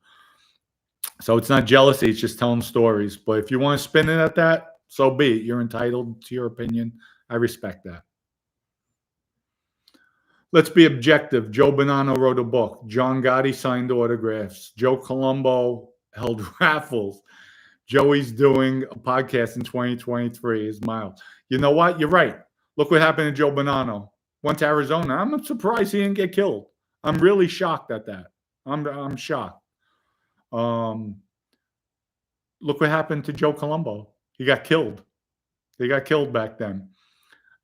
So it's not jealousy. It's just telling stories. But if you want to spin it at that, so be it. You're entitled to your opinion. I respect that. Let's be objective. Joe Bonanno wrote a book. John Gotti signed autographs. Joe Colombo held raffles. Joey's doing a podcast in 2023 is mild. You know what? You're right. Look what happened to Joe Bonanno. Went to Arizona. I'm surprised he didn't get killed. I'm really shocked at that. I'm shocked. Look what happened to Joe Colombo. He got killed. They got killed back then.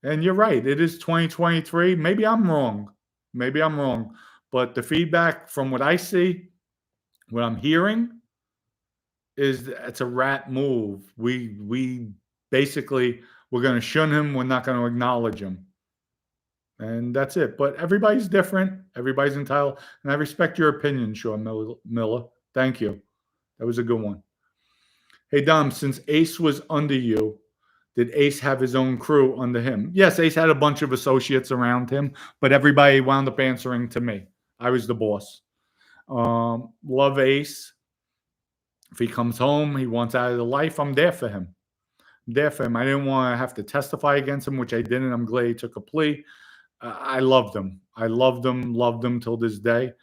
And you're right. It is 2023. Maybe I'm wrong. Maybe I'm wrong. But the feedback from what I see, what I'm hearing, is it's a rat move. We basically we're going to shun him. We're not going to acknowledge him, and that's it. But everybody's different. Everybody's entitled, and I respect your opinion, Sean Miller. Thank you. That was a good one. Hey Dom, since Ace was under you, did Ace have his own crew under him? Yes, Ace had a bunch of associates around him, but everybody wound up answering to me. I was the boss. Love Ace. If he comes home, he wants out of the life, I'm there for him. I'm there for him. I didn't want to have to testify against him, which I didn't. I'm glad he took a plea. I loved him. I loved him till this day.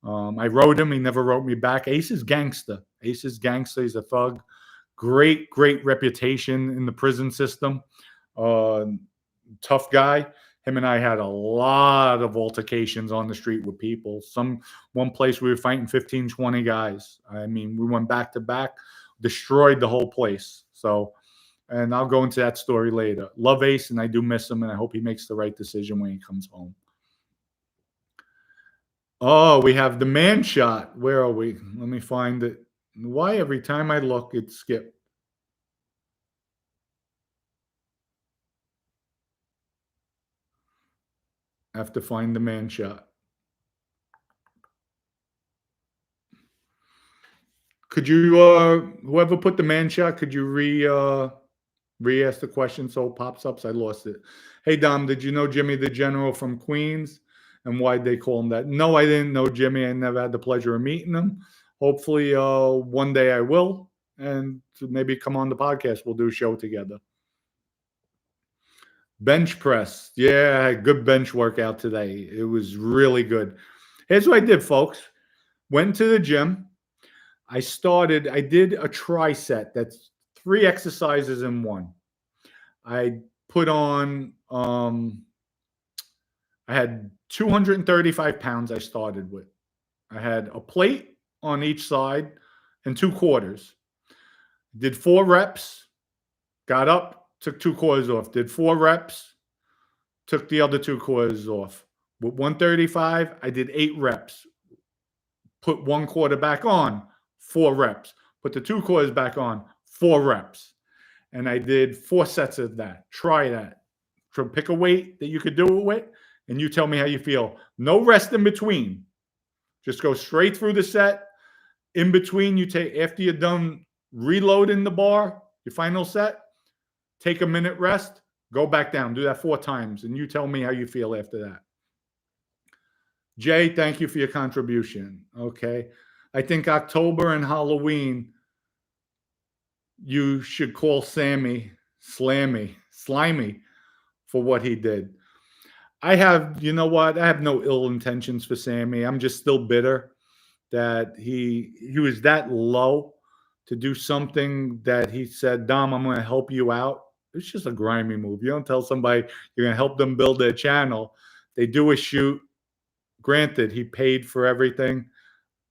I wrote him. He never wrote me back. Ace is gangster. Ace is gangster. He's a thug. Great Reputation in the prison system. Tough guy. Him and I had a lot of altercations on the street with people. One place we were fighting 15, 20 guys. I mean, we went back to back, destroyed the whole place. So, and I'll go into that story later. Love Ace, and I do miss him, and I hope he makes the right decision when he comes home. Oh, we have the man shot. Where are we? Let me find it. Why every time I look, it skipped? I have to find the man shot. Could you, whoever put the man shot, could you re-ask the question so it pops up? So I lost it. Hey, Dom, did you know Jimmy the General from Queens? And why'd they call him that? No, I didn't know Jimmy. I never had the pleasure of meeting him. Hopefully, one day I will. And maybe come on the podcast. We'll do a show together. Bench press. Yeah, good bench workout today. It was really good. Here's what I did, folks. Went to the gym. I did a tri-set. That's 3 exercises in one. I put on, I had 235 pounds I started with. I had a plate on each side and 2 quarters. Did 4 reps, got up, took 2 quarters off. Did 4 reps, took the other 2 quarters off. With 135, I did 8 reps. Put 1 quarter back on, 4 reps. Put the 2 quarters back on, 4 reps. And I did 4 sets of that. Try that. Pick a weight that you could do it with, and you tell me how you feel. No rest in between. Just go straight through the set. In between, after you're done reloading the bar, your final set, take a minute rest, go back down. Do that 4 times, and you tell me how you feel after that. Jay, thank you for your contribution. Okay. I think October and Halloween, you should call Sammy Slimy for what he did. You know what? I have no ill intentions for Sammy. I'm just still bitter that he was that low to do something that he said, Dom, I'm going to help you out. It's just a grimy move. You don't tell somebody you're going to help them build their channel. They do a shoot. Granted, he paid for everything.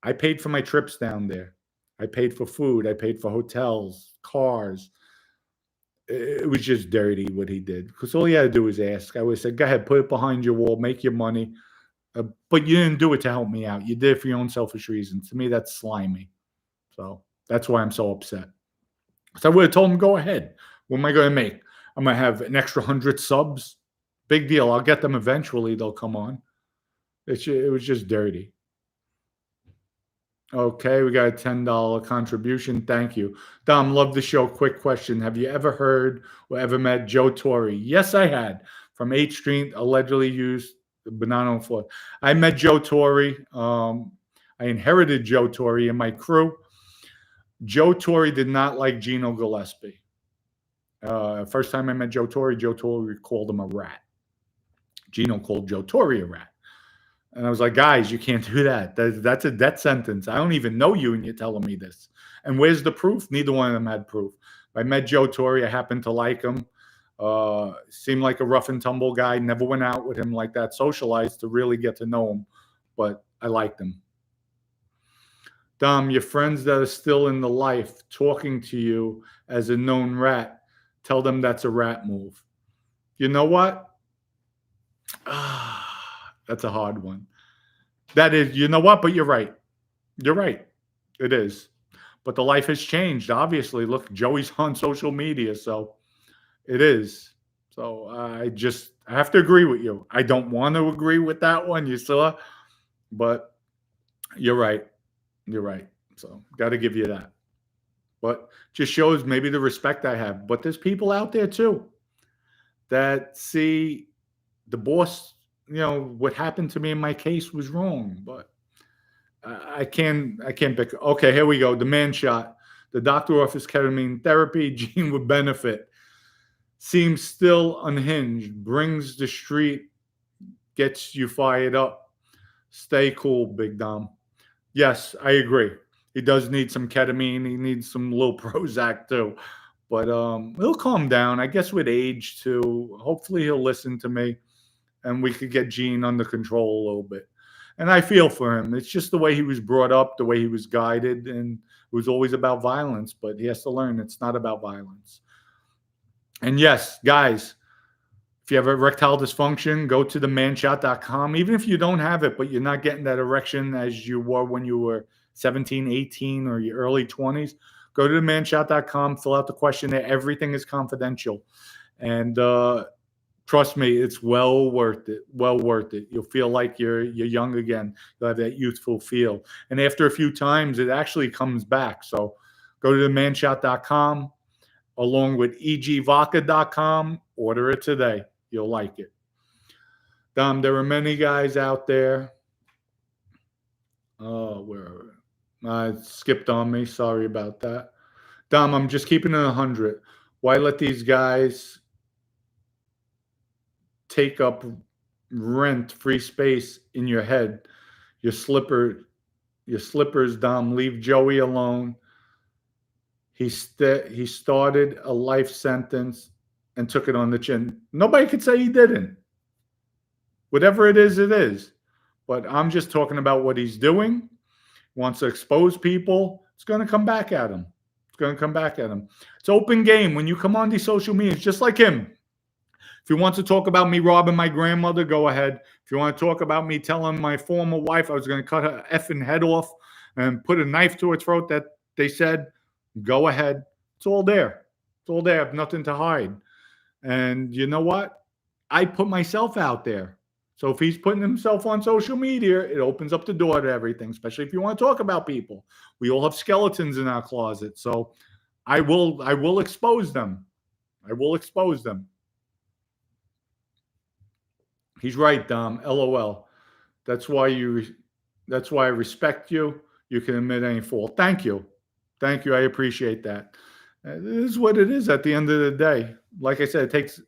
I paid for my trips down there. I paid for food. I paid for hotels, cars. It was just dirty what he did, because all he had to do was ask. I would say, go ahead, put it behind your wall, make your money. But you didn't do it to help me out. You did it for your own selfish reasons. To me, that's slimy. So that's why I'm so upset. So I would have told him, go ahead. What am I going to make? I'm going to have an extra 100 subs. Big deal. I'll get them eventually. They'll come on. It was just dirty. Okay, we got a $10 contribution. Thank you. Dom, love the show. Quick question. Have you ever heard or ever met Joe Torre? Yes, I had. From 8th Street, allegedly used banana floor. I met Joe Torre. I inherited Joe Torre in my crew. Joe Torre did not like Gino Gillespie. First time I met Joe Torre called him a rat. Gino called Joe Torre a rat. And I was like, guys, you can't do that. That's a death sentence. I don't even know you, and you're telling me this. And where's the proof? Neither one of them had proof. I met Joe Torre. I happened to like him. Seemed like a rough and tumble guy. Never went out with him like that. Socialized to really get to know him, but I liked him. Dom, your friends that are still in the life talking to you as a known rat, tell them that's a rat move. You know what? That's a hard one. That is, you know what? But you're right. You're right. It is. But the life has changed, obviously. Look, Joey's on social media, so it is. So I have to agree with you. I don't want to agree with that one, you saw, but you're right. You're right. So got to give you that. But just shows maybe the respect I have. But there's people out there too that see the boss, what happened to me in my case was wrong, but I can't pick. Okay, here we go. The man shot. The doctor offers ketamine therapy. Gene would benefit. Seems still unhinged. Brings the street. Gets you fired up. Stay cool, Big Dom. Yes, I agree. He does need some ketamine. He needs some little Prozac too. But he'll calm down. I guess with age too. Hopefully he'll listen to me, and we could get Gene under control a little bit. And I feel for him. It's just the way he was brought up, the way he was guided, and it was always about violence. But he has to learn it's not about violence. And yes, guys, if you have erectile dysfunction, go to themanshot.com. Even if you don't have it, but you're not getting that erection as you were when you were 17, 18, or your early 20s, go to themanshot.com, fill out the questionnaire. Everything is confidential. And trust me, it's well worth it. Well worth it. You'll feel like you're young again. You'll have that youthful feel. And after a few times, it actually comes back. So go to themanshot.com along with egvodka.com. Order it today. You'll like it. Dom, there are many guys out there. Oh, where skipped on me. Sorry about that. Dom, I'm just keeping it 100. Why let these guys take up rent-free space in your head? Your slippers, Dom. Leave Joey alone. He started a life sentence and took it on the chin. Nobody could say he didn't. Whatever it is, it is. But I'm just talking about what he's doing. He wants to expose people. It's going to come back at him. It's going to come back at him. It's open game. When you come on these social medias, just like him. If you want to talk about me robbing my grandmother, go ahead. If you want to talk about me telling my former wife I was going to cut her effing head off and put a knife to her throat that they said, go ahead. It's all there. It's all there. I have nothing to hide. And you know what? I put myself out there. So if he's putting himself on social media, it opens up the door to everything, especially if you want to talk about people. We all have skeletons in our closet. So I will expose them. I will expose them. He's right, Dom. LOL. That's why I respect you. You can admit any fault. Thank you. Thank you. I appreciate that. It is what it is at the end of the day. Like I said, it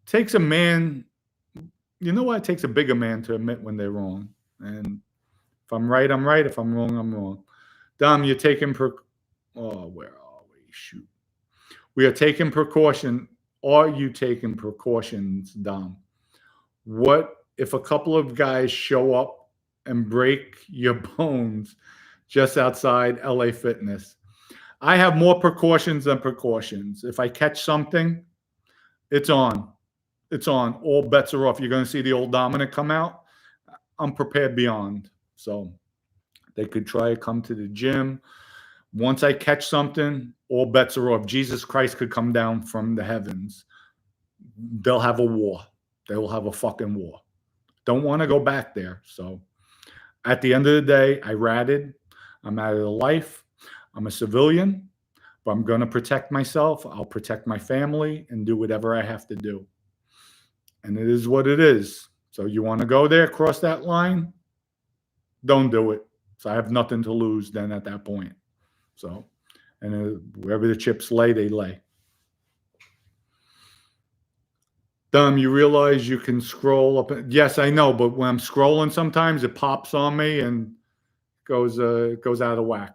takes a man. You know what? It takes a bigger man to admit when they're wrong. And if I'm right, I'm right. If I'm wrong, I'm wrong. Dom, you're taking where are we? Shoot. We are taking precaution. Are you taking precautions, Dom? What if a couple of guys show up and break your bones just outside LA Fitness? I have more precautions than precautions. If I catch something, it's on. It's on. All bets are off. You're going to see the old Dominic come out. I'm prepared beyond. So they could try to come to the gym. Once I catch something, all bets are off. Jesus Christ could come down from the heavens. They'll have a war. They will have a fucking war. Don't want to go back there. So at the end of the day, I ratted. I'm out of the life. I'm a civilian, but I'm going to protect myself. I'll protect my family and do whatever I have to do. And it is what it is. So you want to go there, cross that line? Don't do it. So I have nothing to lose then at that point. So, and wherever the chips lay, they lay. You realize you can scroll up. Yes, I know, but when I'm scrolling, sometimes it pops on me and goes out of whack.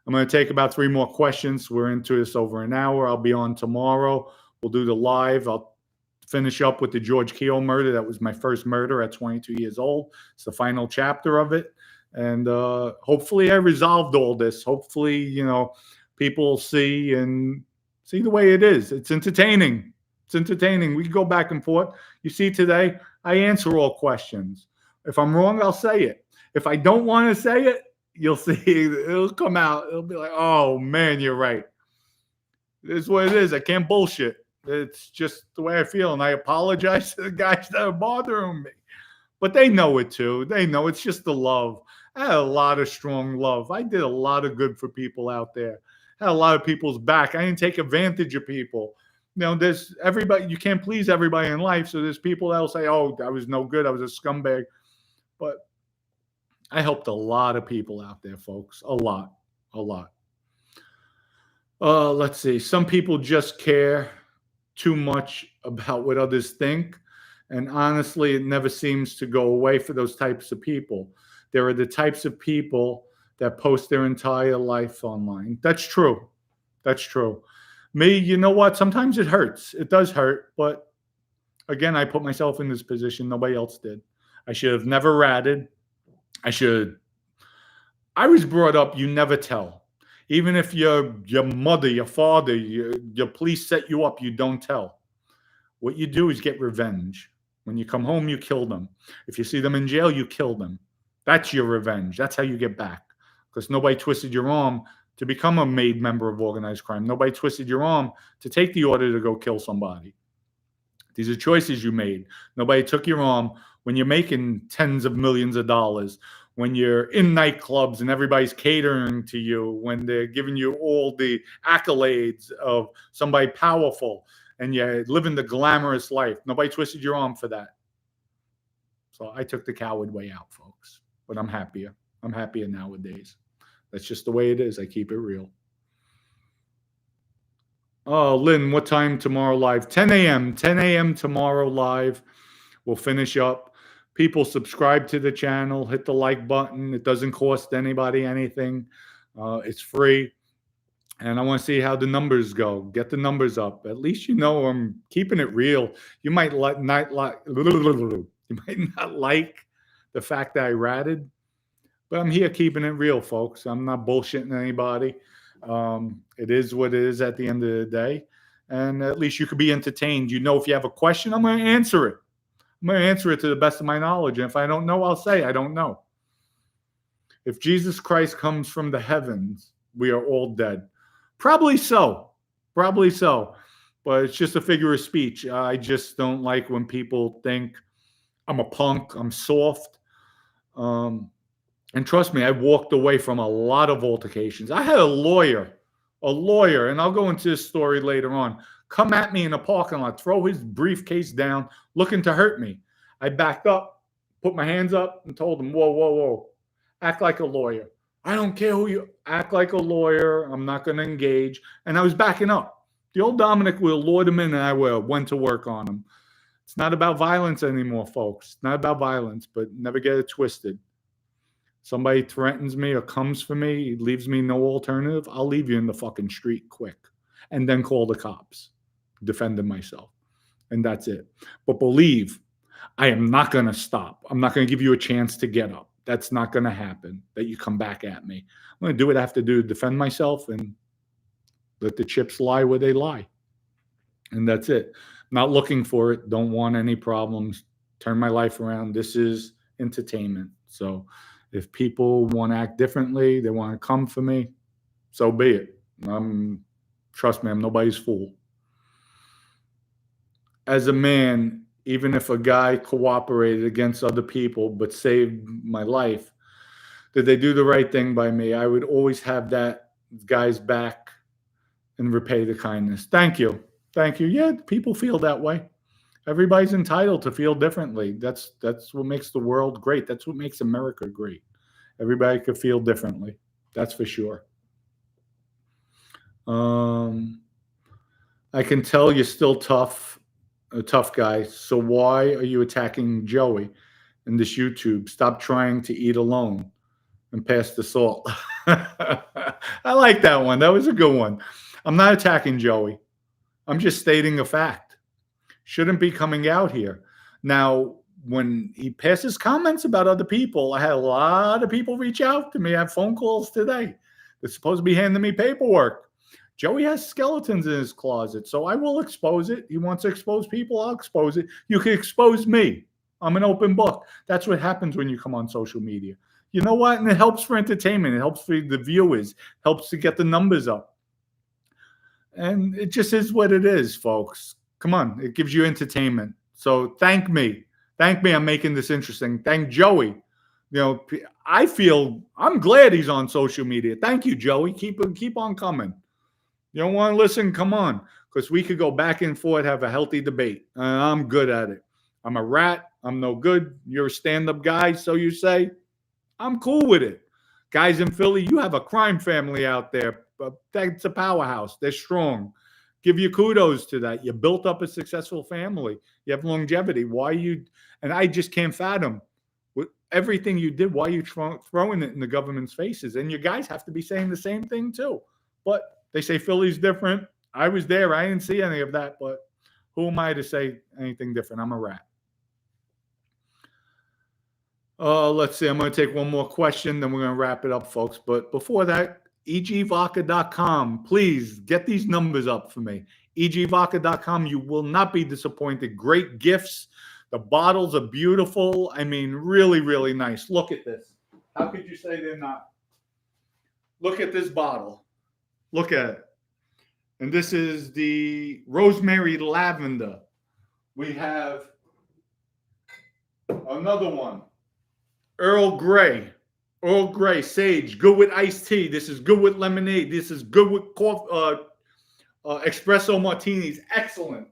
I'm going to take about 3 more questions. We're into this over an hour. I'll be on tomorrow. We'll do the live. I'll finish up with the George Kehoe murder. That was my first murder at 22 years old. It's the final chapter of it. And hopefully I resolved all this. Hopefully, people see the way it is. It's entertaining. It's entertaining. We can go back and forth. You see today, I answer all questions. If I'm wrong, I'll say it. If I don't want to say it, you'll see it'll come out. It'll be like, oh man, you're right. This is what it is. I can't bullshit. It's just the way I feel. And I apologize to the guys that are bothering me. But they know it too. They know it's just the love. I had a lot of strong love. I did a lot of good for people out there. I had a lot of people's back. I didn't take advantage of people. There's everybody. You can't please everybody in life. So there's people that will say, oh, I was no good. I was a scumbag. But I helped a lot of people out there, folks. A lot. Let's see. Some people just care too much about what others think. And honestly, it never seems to go away for those types of people. There are the types of people that post their entire life online. That's true. Me, you know what? Sometimes it hurts. It does hurt. But again, I put myself in this position. Nobody else did. I should have never ratted. I was brought up, you never tell. Even if your mother, your father, your police set you up, you don't tell. What you do is get revenge. When you come home, you kill them. If you see them in jail, you kill them. That's your revenge. That's how you get back. Because nobody twisted your arm to become a made member of organized crime. Nobody twisted your arm to take the order to go kill somebody. These are choices you made. Nobody took your arm when you're making tens of millions of dollars, when you're in nightclubs and everybody's catering to you, when they're giving you all the accolades of somebody powerful and you're living the glamorous life. Nobody twisted your arm for that. So I took the coward way out, folks. But I'm happier. I'm happier nowadays. That's just the way it is. I keep it real. Oh, Lynn, what time tomorrow live? 10 a.m. 10 a.m. tomorrow live. We'll finish up. People subscribe to the channel. Hit the like button. It doesn't cost anybody anything. It's free. And I want to see how the numbers go. Get the numbers up. At least you know I'm keeping it real. You might not like the fact that I ratted, but I'm here keeping it real, folks. I'm not bullshitting anybody. It is what it is at the end of the day. And at least you could be entertained. If you have a question, I'm going to answer it. I'm going to answer it to the best of my knowledge. And if I don't know, I'll say I don't know. If Jesus Christ comes from the heavens, we are all dead. Probably so. But it's just a figure of speech. I just don't like when people think I'm a punk, I'm soft. And trust me, I walked away from a lot of altercations. I had a lawyer, and I'll go into this story later on, come at me in a parking lot, throw his briefcase down, looking to hurt me. I backed up, put my hands up, and told him, whoa, act like a lawyer. I don't care who you act like a lawyer. I'm not going to engage. And I was backing up. The old Dominic will lured him in, and I went to work on him. It's not about violence anymore, folks. It's not about violence, but never get it twisted. Somebody threatens me or comes for me, leaves me no alternative, I'll leave you in the fucking street quick and then call the cops, defending myself. And that's it. But believe, I am not going to stop. I'm not going to give you a chance to get up. That's not going to happen, that you come back at me. I'm going to do what I have to do to defend myself and let the chips lie where they lie. And that's it. Not looking for it. Don't want any problems. Turn my life around. This is entertainment. So if people want to act differently, they want to come for me, so be it. Trust me, I'm nobody's fool. As a man, even if a guy cooperated against other people but saved my life, did they do the right thing by me? I would always have that guy's back and repay the kindness. Thank you. Yeah, people feel that way. Everybody's entitled to feel differently. That's what makes the world great. That's what makes America great. Everybody could feel differently. That's for sure. I can tell you're still tough. a tough guy. So why are you attacking Joey in this YouTube? Stop trying to eat alone and pass the salt. I like that one. That was a good one. I'm not attacking Joey. I'm just stating a fact. Shouldn't be coming out here. Now, when he passes comments about other people, I had a lot of people reach out to me. I have phone calls today. They're supposed to be handing me paperwork. Joey has skeletons in his closet, so I will expose it. He wants to expose people, I'll expose it. You can expose me. I'm an open book. That's what happens when you come on social media. You know what? And it helps for entertainment. It helps for the viewers, helps to get the numbers up. And it just is what it is, folks. Come on, it gives you entertainment. So thank me. Thank me. I'm making this interesting. Thank Joey. I'm glad he's on social media. Thank you, Joey. Keep on coming. You don't want to listen? Come on, because we could go back and forth, have a healthy debate. I'm good at it. I'm a rat. I'm no good. You're a stand-up guy, so you say. I'm cool with it. Guys in Philly, you have a crime family out there. But that's a powerhouse. They're strong. Give you kudos to that. You built up a successful family. You have longevity. Why you? And I just can't fathom with everything you did. Why you throwing it in the government's faces? And you guys have to be saying the same thing too. But they say Philly's different. I was there. I didn't see any of that. But who am I to say anything different? I'm a rat. Let's see. I'm going to take one more question, then we're going to wrap it up, folks. But before that, egvodka.com. Please get these numbers up for me. egvodka.com. You will not be disappointed. Great gifts. The bottles are beautiful. I mean, really, really nice. Look at this. How could you say they're not? Look at this bottle. Look at it. And this is the rosemary lavender. We have another one. Earl Grey, sage, good with iced tea. This is good with lemonade. This is good with coffee, espresso martinis. Excellent.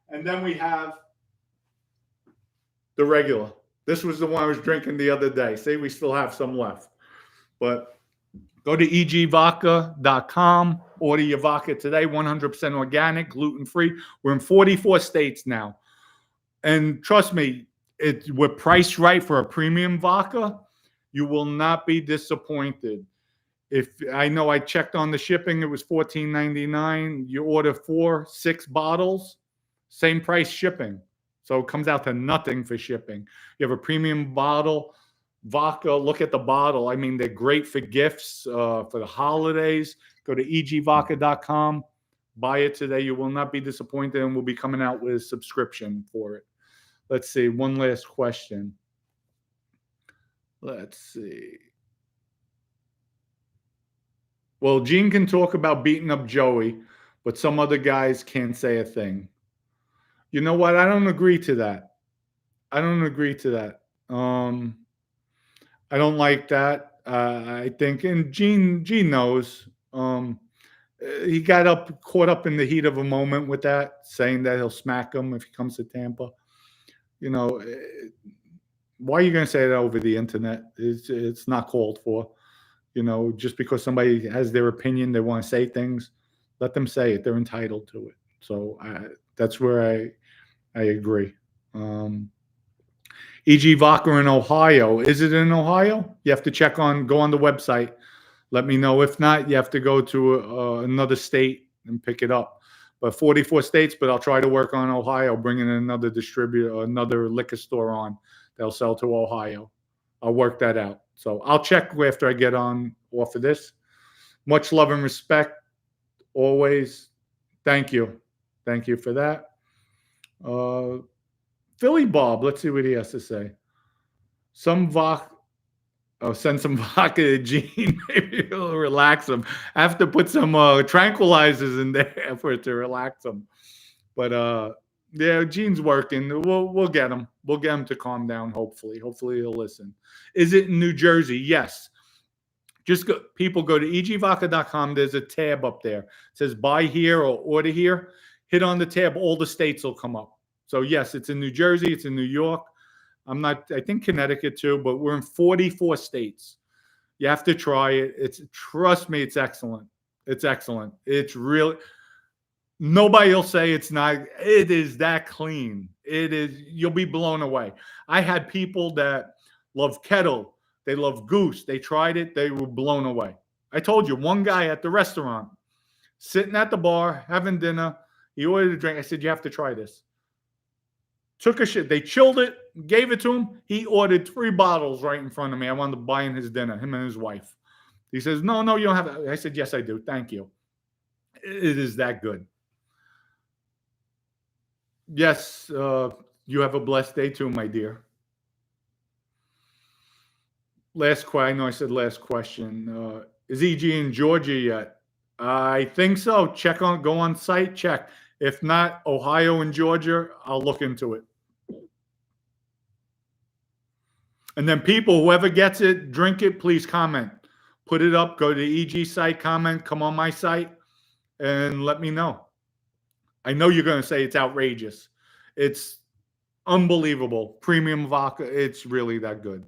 And then we have the regular. This was the one I was drinking the other day. See, we still have some left. But go to egvodka.com. Order your vodka today. 100% organic, gluten-free. We're in 44 states now. And trust me, we're priced right for a premium vodka. You will not be disappointed. If I know I checked on the shipping, it was $14.99. You order 6 bottles, same price shipping. So it comes out to nothing for shipping. You have a premium bottle, vodka. Look at the bottle. I mean, they're great for gifts, for the holidays. Go to egvodka.com. Buy it today. You will not be disappointed, and we'll be coming out with a subscription for it. Let's see. One last question. Let's see. Well, Gene can talk about beating up Joey, but some other guys can't say a thing. You know what? I don't agree to that. I don't like that. I think, and Gene knows. He got caught up in the heat of a moment with that, saying that he'll smack him if he comes to Tampa. You know, why are you going to say that over the internet? It's not called for. You know, just because somebody has their opinion, they want to say things, let them say it. They're entitled to it. So that's where I agree. E.G. Vodka in Ohio. Is it in Ohio? You have to go on the website. Let me know. If not, you have to go to another state and pick it up. But 44 states, but I'll try to work on Ohio, bringing another distributor, another liquor store on that'll sell to Ohio. I'll work that out. So I'll check after I get off of this. Much love and respect, always. Thank you. Thank you for that. Philly Bob, let's see what he has to say. Send some vodka to Gene. Maybe it'll relax him. I have to put some tranquilizers in there for it to relax him. But yeah, Gene's working. We'll get him. We'll get him to calm down. Hopefully he'll listen. Is it in New Jersey? Yes. Just people go to egvodka.com. There's a tab up there. It says buy here or order here. Hit on the tab. All the states will come up. So yes, it's in New Jersey. It's in New York. I think Connecticut too, but we're in 44 states. You have to try it. Trust me, it's excellent. It's excellent. It's really, Nobody will say it's not. It is that clean. It is. You'll be blown away. I had people that love kettle. They love goose. They tried it. They were blown away. I told you, one guy at the restaurant, sitting at the bar, having dinner, he ordered a drink. I said, you have to try this. Took a shit. They chilled it, gave it to him. He ordered 3 bottles right in front of me. I wound up buying his dinner, him and his wife. He says, no, you don't have it. I said, yes, I do. Thank you. It is that good. Yes, you have a blessed day too, my dear. I know I said last question. Is EG in Georgia yet? I think so. Go on site, check. If not, Ohio and Georgia, I'll look into it. And then people, whoever gets it, drink it, please comment. Put it up, go to the EG site, comment, come on my site, and let me know. I know you're going to say it's outrageous. It's unbelievable. Premium vodka. It's really that good.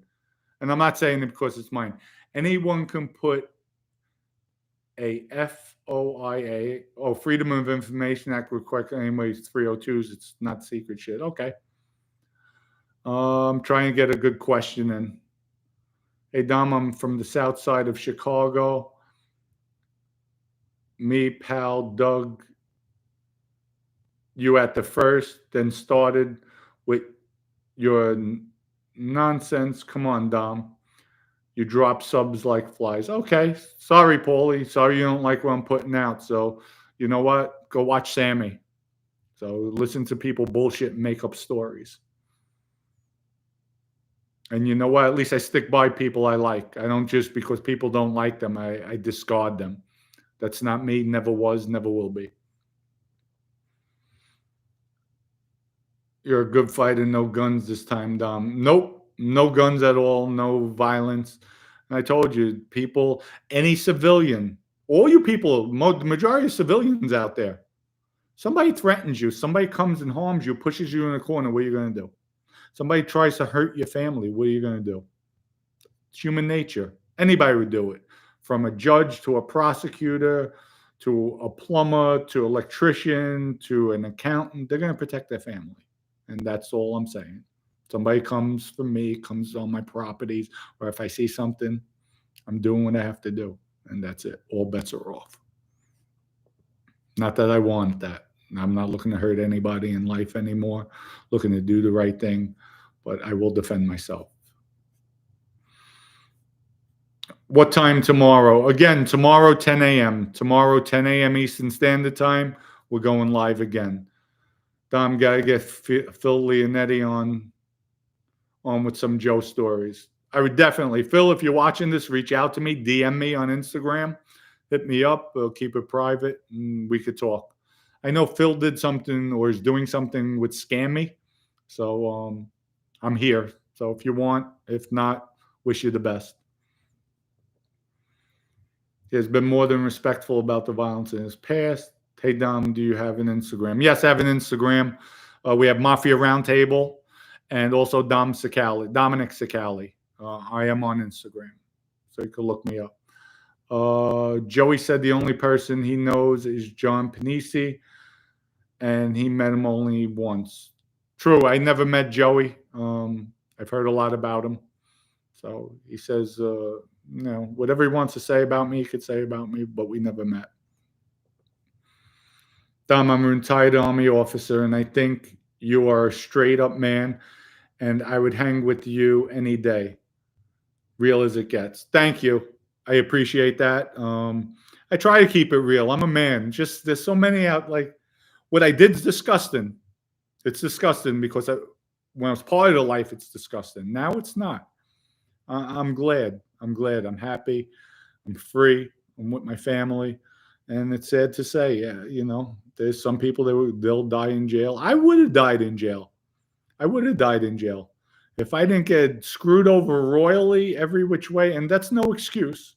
And I'm not saying it because it's mine. Anyone can put a FOIA, Freedom of Information Act request. Anyways, 302s. It's not secret shit. Okay. I'm trying to get a good question in. Hey, Dom, I'm from the south side of Chicago. Me, pal, Doug, you at the first, then started with your nonsense. Come on, Dom. You drop subs like flies. Okay. Sorry, Paulie. Sorry you don't like what I'm putting out. So, you know what? Go watch Sammy. So, listen to people bullshit and make up stories. And you know what? At least I stick by people I like. I don't just because people don't like them, I discard them. That's not me. Never was, never will be. You're a good fighter. No guns this time, Dom. Nope. No guns at all. No violence. And I told you, people, any civilian, all you people, the majority of civilians out there, somebody threatens you, somebody comes and harms you, pushes you in a corner, what are you going to do? Somebody tries to hurt your family, what are you going to do? It's human nature. Anybody would do it, from a judge to a prosecutor to a plumber to an electrician to an accountant. They're going to protect their family. And that's all I'm saying. Somebody comes for me, comes on my properties, or if I see something, I'm doing what I have to do. And that's it. All bets are off. Not that I want that. I'm not looking to hurt anybody in life anymore, looking to do the right thing, but I will defend myself. What time tomorrow? Again, tomorrow, 10 a.m. Tomorrow, 10 a.m. Eastern Standard Time. We're going live again. Dom, got to get Phil Leonetti on with some Joe stories. I would definitely. Phil, if you're watching this, reach out to me. DM me on Instagram. Hit me up. We'll keep it private, and we could talk. I know Phil did something or is doing something with Scammy. So I'm here. So if you want, if not, wish you the best. He has been more than respectful about the violence in his past. Hey, Dom, do you have an Instagram? Yes, I have an Instagram. We have Mafia Roundtable and also Dominic Cicali. I am on Instagram, so you can look me up. Joey said the only person he knows is John Panisi, and he met him only once. True, I never met Joey. I've heard a lot about him. So he says, whatever he wants to say about me, he could say about me, but we never met. Dom, I'm a retired Army officer, and I think you are a straight-up man, and I would hang with you any day. Real as it gets. Thank you. I appreciate that. I try to keep it real. I'm a man. Just there's so many out. Like what I did is disgusting. It's disgusting because when I was part of the life, it's disgusting. Now it's not. I'm glad. I'm happy. I'm free. I'm with my family. And it's sad to say, there's some people they'll die in jail. I would have died in jail. If I didn't get screwed over royally every which way, and that's no excuse.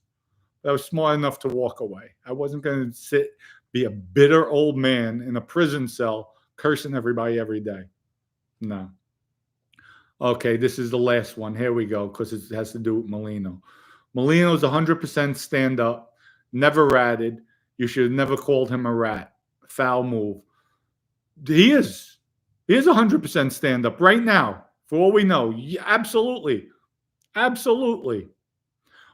I was smart enough to walk away. I wasn't going to be a bitter old man in a prison cell cursing everybody every day. No. Okay, this is the last one. Here we go, because it has to do with Merlino. Merlino's 100% stand up, never ratted. You should have never called him a rat. foul move. He is. He is 100% stand up right now, for all we know. Yeah, absolutely. Absolutely.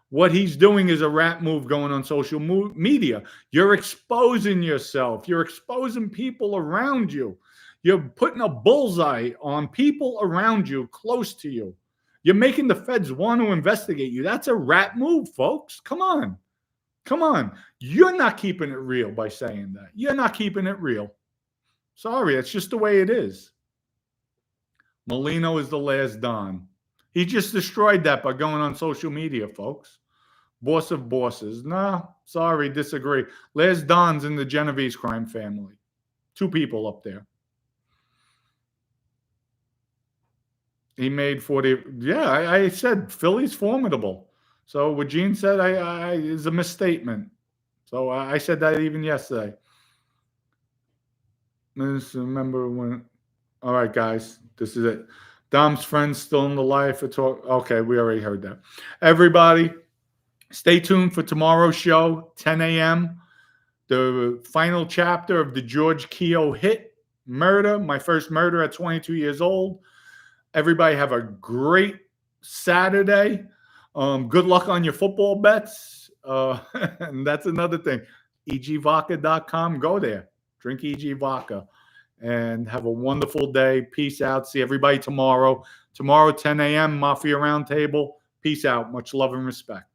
What he's doing is a rat move going on social media. You're exposing yourself. You're exposing people around you. You're putting a bullseye on people around you, close to you. You're making the feds want to investigate you. That's a rat move, folks. Come on. Come on. You're not keeping it real by saying that. You're not keeping it real. Sorry, it's just the way it is. Merlino is the last Don. He just destroyed that by going on social media, folks. Boss of bosses. Nah, sorry, disagree. Last Don's in the Genovese crime family. 2 people up there. He made 40. Yeah, I said Philly's formidable. So what Gene said is a misstatement. So I said that even yesterday. Remember when? All right, guys, this is it. Dom's friend's still in the life. Okay, we already heard that. Everybody, stay tuned for tomorrow's show, 10 a.m. The final chapter of the George Kehoe hit, Murder, my first murder at 22 years old. Everybody have a great Saturday. Good luck on your football bets. And that's another thing. egvodka.com. Go there. Drink EG Vodka. And have a wonderful day. Peace out. See everybody tomorrow. Tomorrow, 10 a.m., Mafia Roundtable. Peace out. Much love and respect.